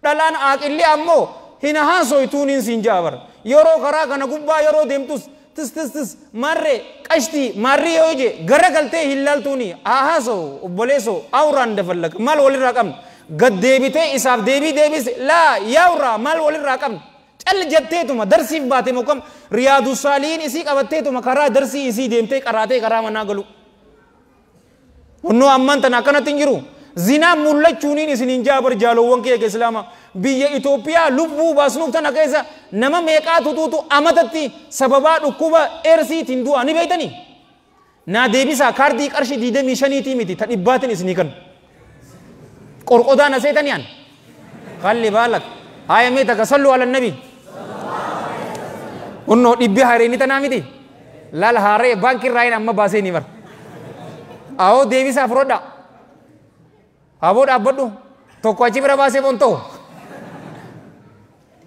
dhalaan aaqilli ammoo hina haasoytuuniin siin jaabar yeroo karaa kana gubbaa yeroo deemtus tis marree qashtii marrii yoo je gara galtee hin laaltuuni haasoo obboleessoo awraan dafallaqa maal walirraa qabna gad deebitee isaaf deebise laa yaawraa maal walirraa qabna cal jetteetuma darsiif baate mokam riyaadu saaliin isii qabatteetuma karaa darsii isii deemtee qaraatee karaa manaa galu onnoo ammaan tana akkanatti hin jiru zinaa mul'achuuniin isiniin jaabar jaalowwan kee islaama biyya Itoophiyaa lubbuu baasnuuf tana keessa nama meeqaa tutuutu amatatti sababaa dhukkuba eersiitiin du'a ni beeytanii naa deebisaa kaardii qarshii 25 miti ta dhibbaatiin isinii kan qorqodaan aseetaniyaan qalli baalak haya mee taka sallu ala nabi onnoo dhibbi hareeni tanaa miti laal haaree baankii raayin amma baasee ni bar awoo deebisaa fudhodha aboo dhaabbadhu tokko achi bira baasee bontoo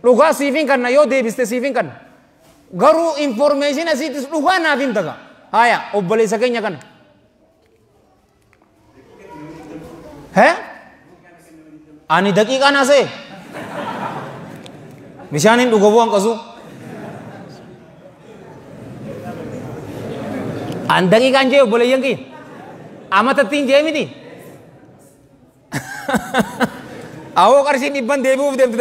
dhugaa siifin kanna yoo deebiste siifin kanna garuu information asiitis dhugaa naaf himtaga haya obboleessa keenya kana ani daqiiqaa naasee bishaaniin dhuga bu'an qasu an daqiiqaan jee obboleeyyan kiyya amatattiin jee miti awoo qarshiin dhibban deebi'uuf deemtu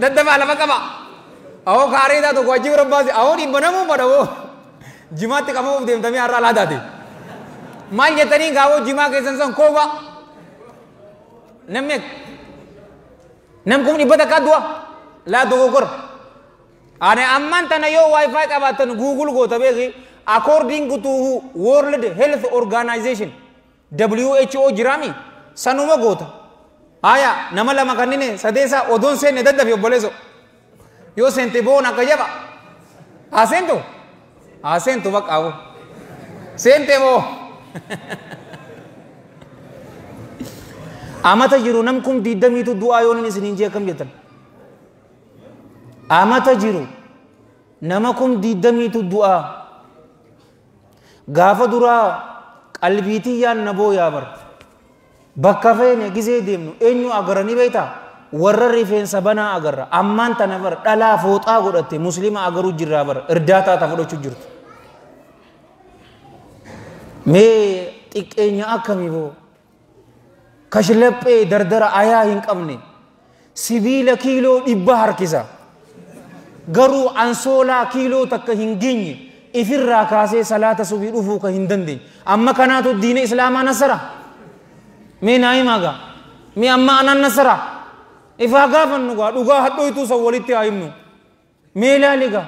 daddaba lafa qaba awoo kaareetaa tokko achi bira baase awoo dhibba namuu badawoo jimaatti qabamuuf deemtamee har'a alaa taate maal jettanii gaawoo jimaa keessan san kooba namni nam kun dhibba takkaa du'a laa dogoggora ani ammaan tana yoo wifi qabaattan google goota beeki according to World Health Organization WHO jiraami sanuma goota haya nama lama kannine sadeesa odon seenne daddafi obboleeso yoo seente boon akka jaba aseentu baqqaabu seente boo amata jiru nam kun diddamiitu du'aa yoonin isiniin jee akkam jettan amata jiru nama kun diddamiitu du'aa gaafa duraa qalbiitii yaan naboo yaabar bakka feene gisee deemnu eenyu agaranii beeyta warra rifeensa banaa agarra ammaan tana bar dhalaa fooxaa godhatte muslima agaruu jirraa bar irdaataa ta fudhachuu jirtu mee xiqqeenya akkamii boo kashlaphee dardara ayaa hin qabne sibiila kiiloo 100 harkisa garuu ansoolaa kiiloo takka hin geenye ifirraa kaasee salaata subii dhufuu ka hin dandeenye amma kanaatu diina islaamaa nasara mee naayimaga mee amma anan nasara ifaa gaafannu gaa dhugaa hadhooytuu san walitti haa himnu mee ilaaliga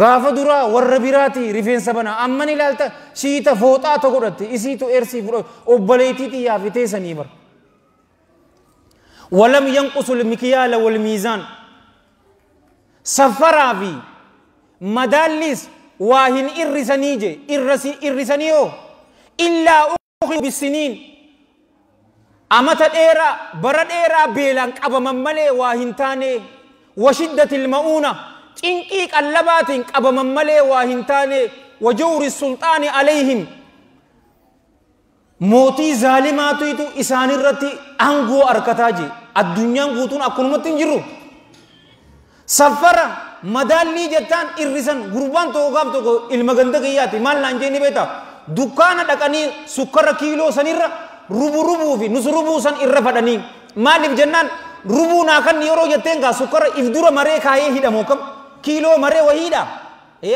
gaafa dura warra biraati rifeensa bana amma ni ilaalta shiita fooxaa tokko godhatte isiitu ersii fudhate obboleettii xiyyaa fitee sanii bar walam yanqusul mikyaala wal miizaan safaraa fi madaallis waa hin irrisanii je irrisanii yoo illaa ukhidhu bisiniin amata dheeraa bara dheeraa beelaan qabaman malee waa hin taane washiddatil ma'uuna cinqii qallabaatiin qabaman malee waa hin taane wajawri sulxaani alayhim mootii zaalimaatuitu isaanirratti aangoo arkataa je addunyaan guutuun akkanumatti hin jirru safara madaallii jettaan irrisan gurbaan tokko gaaf tokko ilma ganda kiyyaati maal naan jee ni beektaa dukkaana dhaqanii sukkara kiiloo sanirra rubuu fi nusrubuu san irra fadhanii maaliif jennaan rubuu naa kan yeroo jetteen gaa sukkara if dura maree kaayee hidhamoo kam kiiloo maree wahiidha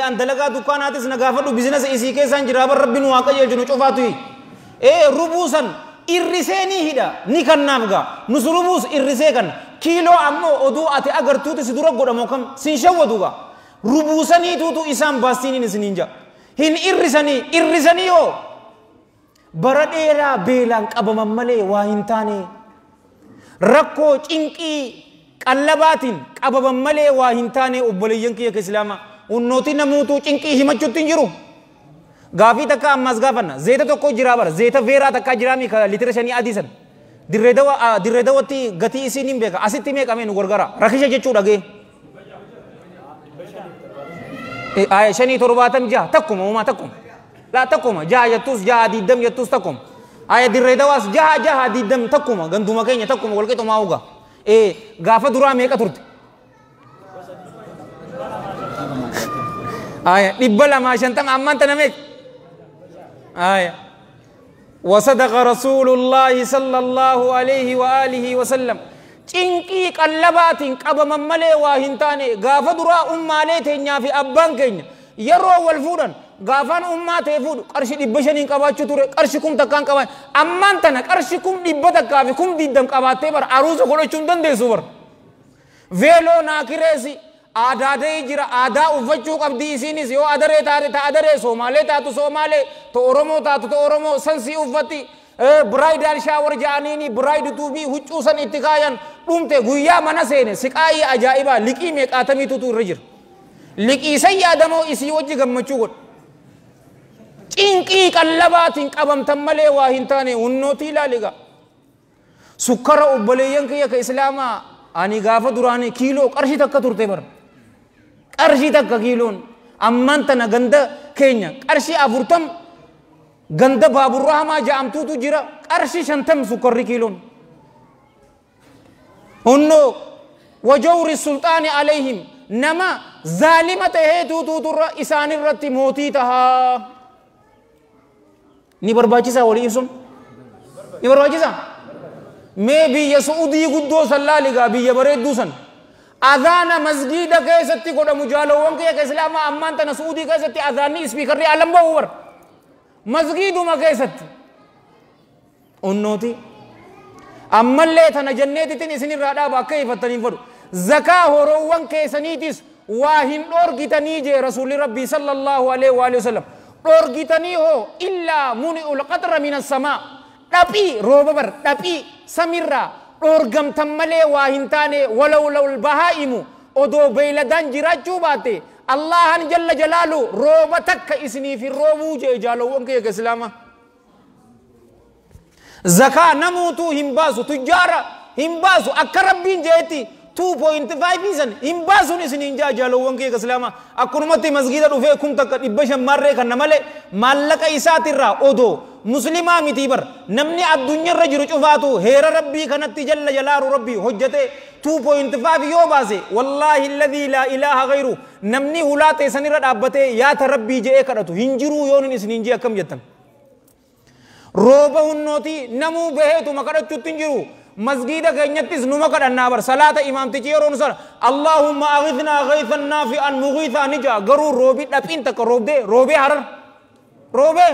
an dalagaa dukkaanaatis na gaafadhu bizinasa isii keessaan jira bar rabbiin waa qajeelchu nu cufaatu rubuu san irriseenii hidha ni kannaaf gaa nusrubuus irrisee kan kiiloo ammoo oduu ati agartuuti si dura godhamoo kam sin shawwatu gaa rubuu saniituutu isaan baastiniin isiniin jaa hin irrisanii yoo bara dheeraa beelaan qabaman malee waa hin taane rakkoo cinqii qallabaatiin qabaman malee waa hin taane obboleeyyan kiyya ka islaamaa unnooti namuutuu cinqii himachuutti hin jiru gaafii takka ammas gaafanna zeeta tokko jiraa bara zeeta veeraa takkaa jiraami ka litira 5 adiisan dirree dawatti gatii isiin hin beeka asitti meeqamee nu gargara rakisha jechuudha gee 576 takkuma uumaa takkuma لا تقوم جاء يتوس جاء ديدم يتوس تقوم آية دير دواس جاء ديدم تقوم غندوما كينيا تقوم ولكن ما هوغا غافة درا ميكا ترت آية نبلا ما شنتم أمان تنميك آية وصدق رسول الله صلى الله عليه وآله وسلم cinqii qallabaatiin qabaman malee waa hin taane gaafa duraa ummaalee teenyaa fi abbaan keenya yeroo wal fuudhan gaafaan ummaa ta'e fuudhu qarshi 500 qabaachuu ture qarshi 1000 takkaan qabaa ammaan tana qarshi 100 takkaa fi 120 qabaattee bar aruusa godhachuu hin dandeessu bar veeloo naakireesi aadaa jira aadaa uffachuu qabdi isiinis yoo adaree taate ta adaree soomaalee taatu soomaalee to oromoo taatu to oromoo sansii uffatti biraayidal shaawar ja'aniini biraayid tuubii huccuu san itti kaayan dhumte guyyaa mana seene siqaayii ajaa'ibaa liqii meeqaatamiitutu irra jira liqii sayyaadamoo isii wajji gammachuu godha cinqii qallabaatiin qabamtan malee waa hin taane hunnootii ilaaliga sukkara obboleeyyan kiyya ka islaamaa ani gaafa duraanii kiiloo qarshii takka turte bar qarshii takka kiiloon ammaan tana ganda keenya qarshii 40 ganda baaburrahmaa ja'amtuutu jira qarshii 50 sukkarri kiiloon hunnoo wajawri sulxaani alayhim nama zaalima tahee tuutuuturra isaanirratti mootii tahaa ni barbaachisa walii ibsuun ni barbaachisa mee biyya su'udii guddoo sallaaligaa biyya bareedduu san adhaana masgiida keessatti godhamu jaalawwan kiyya ka islaamaa ammaan tana su'udii keessatti adhaanni ispiikarri alam ba'u bar masgiiduma keessatti unnooti ammallee tana janneetitin isinirraa dhaaba akka ifattaniin fadhu zakaa horoowwan keessaniitis waa hin dhoorgitanii jee rasuulli rabbii sallallahu alaihi wa sallam dhoorgitanii hoo illaa muni'ul qatra min assamaa dhaphii rooba bar dhaphii samirraa dhoorgamtan malee waa hin taane walawlawul bahaa'imu odoo beeyladaan jiraachuu baate allahan jalla jalaalu rooba takka isiniif hin roobuu jee jaalawwan kiyya ka islaama zakaa namuutuu hin baasu tujjaara hin baasu akka rabbiin jeetti 2.5 isan hin baasuun isiniin jaalawwan kiyya ka islaama akkunumatti masgiida dhufee kun takka 500 marree kan malee maallaqa isaatirraa odoo muslimaa miti bar namni addunyaarra jiru cufaatu heera rabbii kanatti jalla jalaalu rabbii hojjete 2.5 yoo baase wallahi alladhi la ilaha ghayru namni hulaate sanirra dhaabbate yaata rabbii je'ee kadhatu hin jiru yoonin isiniin jee akkam jettan rooba hunnooti namuu baheetuma kadhachuutti hin jiru مسجد كينيتس نمكر النابر صلاة إمام تجيرون صار اللهم أغثنا غيثا نافعا مغيثا نجا غرور روبي دبين تك روب دي روبي هرر روبي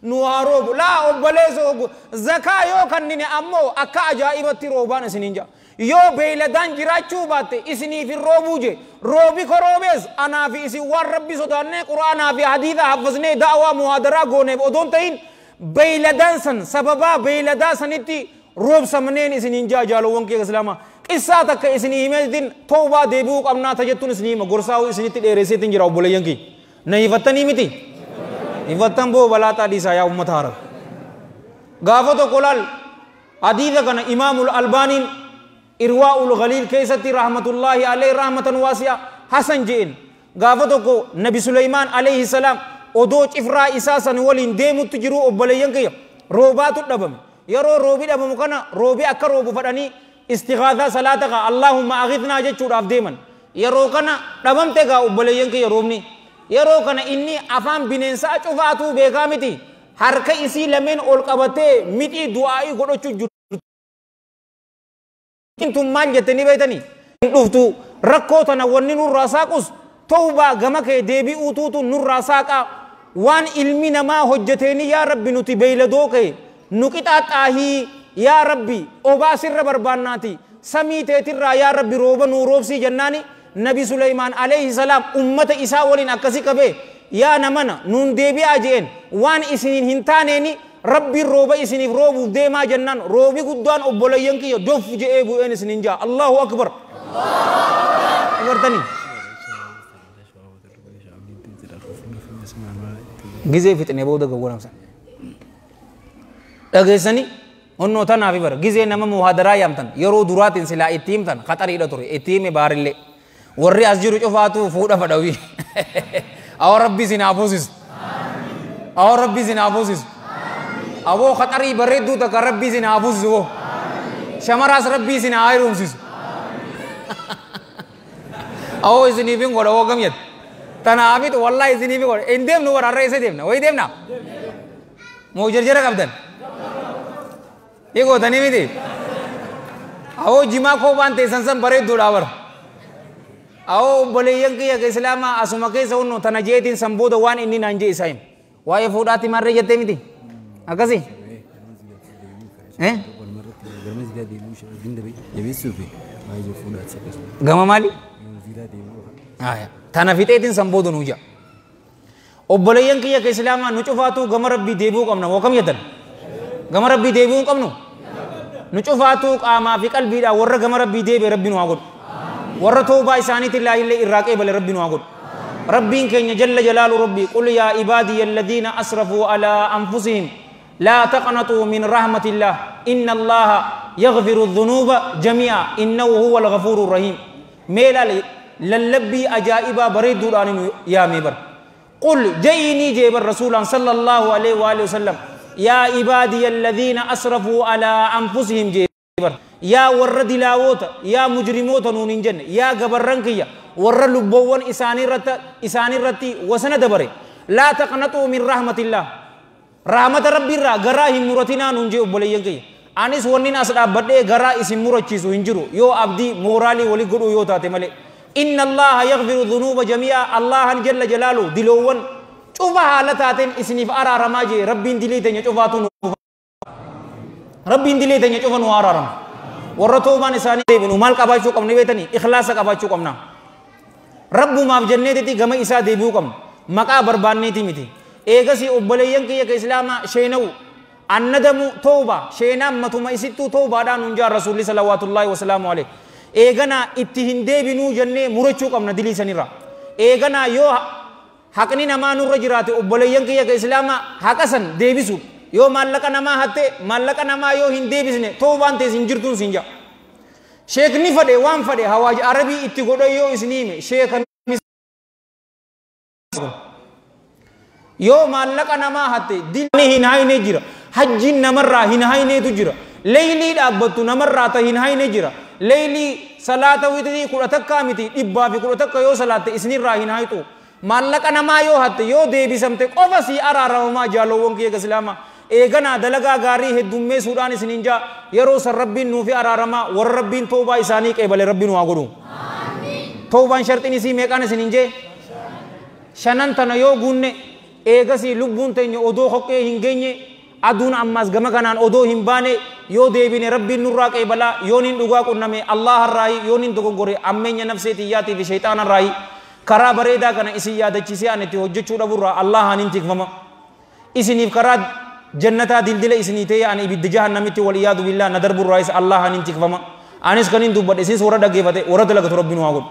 نوارو لا أبليزو زكاة يو كنني أمو أكا أجائبتي روبان سنينجا يو بيلدان جراچو باتي اسني في روبوجي روبي كروبيز أنا في اسي وربي صداني قرآن في حديثة حفظني دعوة محاضرة غوني أدون تين بيلدان سن سببا بيلدا سنتي روب سمنين اسنينجا جالو وانكي إسلاما قصة تك اسني همدين توبة ديبوك أمنا تجتون اسنيما غرساو اسنيتي ديرسي تنجراو بولي ينكي नहीं वतनी मिती इवतम बो बलाता दिसा या उम्मत हार गावो तो कोलाल अदीद कन इमामुल अल्बानी इरवाउल गलील कैसती रहमतुल्लाहि अलैहि रहमतन वासिया हसन जेन गावो तो को नबी सुलेमान अलैहि सलाम ओदो चिफ्रा इसासन वलिन देमुत जिरु ओबलेयं के रोबातु दबम यरो रोबी दबम कना रोबी अक्कर रोबु फडनी इस्तिगाजा सलातका अल्लाहुम्मा अगिथना जे चुडाफ देमन यरो कना दबम तेगा ओबलेयं के Romani yeroo kana inni afaan bineensaa cufaatu beekaa miti harka isii lameen ol qabatee miti du'aa'ii godhachuu jiru intum maal jettanii beeytanii dhuftu rakkoo tana wanni nurraa saaqus tawbaa gama kee deebi'uutuutu nurraa saaqaa waan ilmi namaa hojjeteeni yaa rabbi nuti beeyladoo kee nu qixaaxaahii yaa rabbi obaa sirra barbaannaati samii teetirraa yaa rabbi rooba nuu roobsii jennaani نبي سليمان عليه السلام أمة إساء ولين أكسي كبه يا نمنا نون ديبي أجين وان إسنين هنتانيني ربي روبا إسنين روبو ديما جنان روبي قدوان أبولا ينكي دوف جئبو إن إسنين جا الله أكبر أكبر تاني غزي فتنة بودا قولا مسان أغساني أنو تانا في بر غزي نما مهادرا يامتن يرو درات إنسلا إتيم تن خطر إلا توري إتيم بار اللي ورّي أسجرو شوفاتو فودا فداوي أو ربي سنابوسيس أو ربي سنابوسيس أو خطري بريدو تك ربي سنابوسيس هو شمراس ربي سنايرومسيس أو إسني بين غدا هو كم يد تناابيت والله إسني بين غدا إندم نور أرى إسه دمنا وين دمنا موجرجرة كابدن يكو تاني ميدي أو جما خوبان تيسنسن بريدو داور أو بليان كي إسلام أسمع كي سونو تناجيتين سمبود وان إني نانجي إسايم واي فوداتي مرة جت ميدي أكاسي غما مالي تانا فيتين سمبود نوجا أو بليان كي إسلام نشوفاتو غما ربي ديبو كمنا وكم يدن غما ربي ديبو كمنو نشوفاتو أما في قلبي دا ورّ غما ربي ديبي ربي نواقول ورّتوبا إساني تلا إلا إراكي بل ربي نواقول ربي كن جل جلال ربي قل يا عبادي الذين أسرفوا على أنفسهم لا تقنطوا من رحمة الله إن الله يغفر الذنوب جميعا إنه هو الغفور الرحيم ميلا للبي أجائبا بريد دوران يا ميبر قل جئني جيبر رسول صلى الله عليه وآله وسلم يا عبادي الذين أسرفوا على أنفسهم جيبر يا ور دلاوت يا مجرموت نونين جن يا غبرنكيا ور لبوان إساني رتي وسن دبري لا تقنطوا من رحمة الله رحمة ربي را غرا همرتنا نونجي وبلينكي أنيس ونين أسد أبدي غرا اسم مرچيسو هنجرو يو أبدي مورالي ولي غدو يو تاتي ملي إن الله يغفر الذنوب جميعا الله جل جلاله دلوان شوفا حالتاتين اسنيف أرى رماجي ربين دليتين شوفاتو ربين دليتين شوفا نوارارم ورطوبان إساني ديبنو مال قباشو قمنا بيتني إخلاص قباشو قمنا رب ما بجنة تي غم إسا ديبو قم مقا برباني تي متي إيغسي أبليين كي إسلام شينو الندم توبة شينا متما إسيتو توبة دا ننجا رسول صلوات الله وسلام عليه إيغنا اتهن ديبنو جنة مرچو قمنا دلي سنرا إيغنا يو حقني نما نور جراتي أبليين كي إسلام حقسن ديبسو يو مالك نما هاتي مالك نما يو هندي بسنة توبان تي سنجرتون سنجا شيخ نفده وان فده هواج عربي اتقوده يو اسنيمه شيخ يو مالك نما هاتي دل هنهاي نجرا حج نمرة هنهاي نتجرا ليلي أبتو نمرة هنهاي نجرا ليلي صلاة ويتدي كرتك كامتي إبا في كرتك يو صلاة اسنير هنهاي تو مالك نما يو هاتي يو دي بسمتك أوفسي أرارا وما جالوون كي كسلاما إيغنا دلغا غاري هدومي سودان سنينجا يرو سر ربين نوفي أرارما ور ربين توبا إساني كيبالي ربين واغدو توبان شرطيني سي ميكان سنينجي شنن تنيو غنة eegasi lubbuun teenya odoo hoqqee hin geenye aduun ammas gama kanaan odoo hin baane yoo deebine rabbiin nurraa qeebalaa yoon hin dhugaa qunname Allah harraayi yoon hin dogoggore ammeenya nafseetiyyaatii fi shayxaana harraayi karaa bareedaa kana isin yaadachiisee ani itti hojjechuu dhaburraa Allah hanin tikfama isiniif karaa jannataa dildila isinii ta'e ani ibidda jahannamitti wal iyaadu billah na darburraa isa Allah hanin tikfama anis kanin dubbadhe isis warra dhaggeeffate warra dalagatu rabbiin waa godhu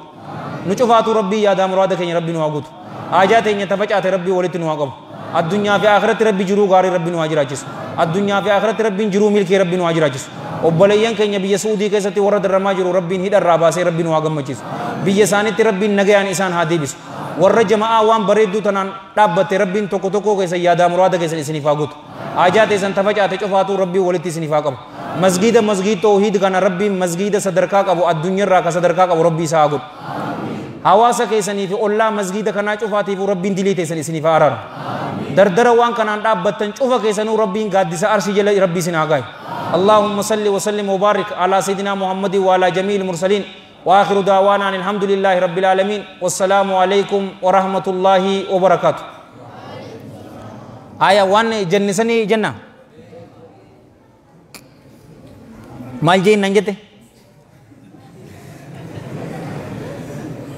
nu cufaatu rabbii yaadaa muraada keenya rabbiin waa guutu haajaa teenya tafacaate rabbii walitti nu waa qabu addunyaa fi akhiratti rabbi jiruu gaarii rabbi nu ajiraachisu addunyaa fi akhiratti rabbiin jiruu milkii rabbi nu ajiraachisu obboleeyyan keenya biyya Suudii keessatti warra darramaa jiru rabbiin hidharraa baasee rabbi nu gammachiisu biyya isaanitti rabbiin nagayaan isaan haa deebisu warra jamaa waan bareedduu tanaan dhaabbatte rabbiin tokko tokko keessa yaadaa muraada keessa isiniif haa guutu haajaa teessan tafacaate cufaatu rabbii walitti isiniif haa qabu masgiida masgiid tawhiid kana rabbiin masgiida sadarkaa qabu addunyaarraa ka sadarkaa qabu rabbii isaa haa godhu hawaasa keessanii fi ollaa masgiida kanaa cufaatiif rabbiin dilii teessan isiniif haa araaru dardara waan kanaan dhaabbattan cufa keessanuu rabbiin gaaddisa arshii jala rabbii isin haa gaayu اللهم صل وسلم وبارك على سيدنا محمد وعلى جميع المرسلين واخر دعوانا الحمد لله رب العالمين والسلام عليكم ورحمه الله وبركاته آية 1 جنسني جنة مال جين نجته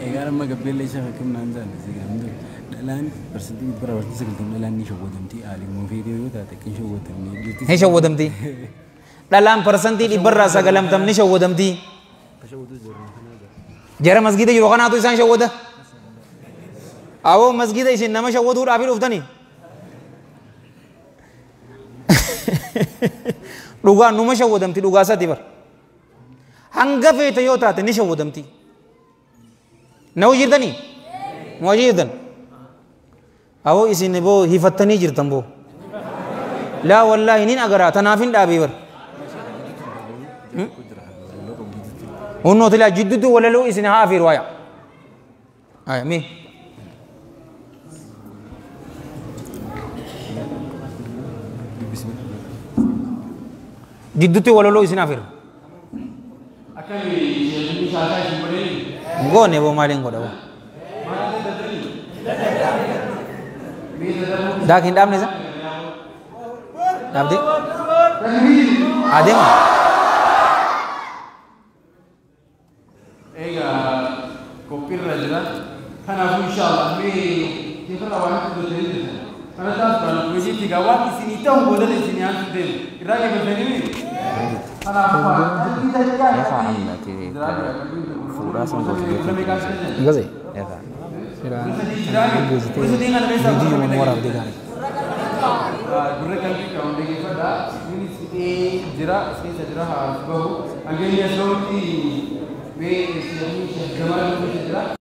egar ma gabbel leesha hakim nanzan sigamdu dalan persenti berawati segeltum dalan ni shawodamti alim video yo ta tekin shawodamni he shawodamti dalan persenti dibarra sagalamtam ni shawodamti jara masjid jiru kana to isan shawoda awo masjid isin nama shawodu rafi uftani duga numa shawodamti duga sati bar hanga feeta yo taate ni shawodamti نو جردني مو جردن أو إسي نبو هفتني جرتن بو لا والله نين أغرا تنافين دابي بر هنو تلا جددو ولا لو إسي نها في رواية آية مي جددو ولا لو إسي نها في ngone bo mali ngoda bo dakin dam ne sa dabdi adem ega kopir rajla kana inshallah me tikra wa ko dele kana tas kana ko ji tiga wa isini taw bo dele isini an dem irage be dele kana fa kita ya fa hamna ti पूरा समझो ठीक है ऐसा फिर वीडियो में मोरा दिखा गुर्रे कंट्री काउंटिंग के फटा मिनिस्ट्री जरा से जरा बहु अगेन ये सो की वे जमाल में जरा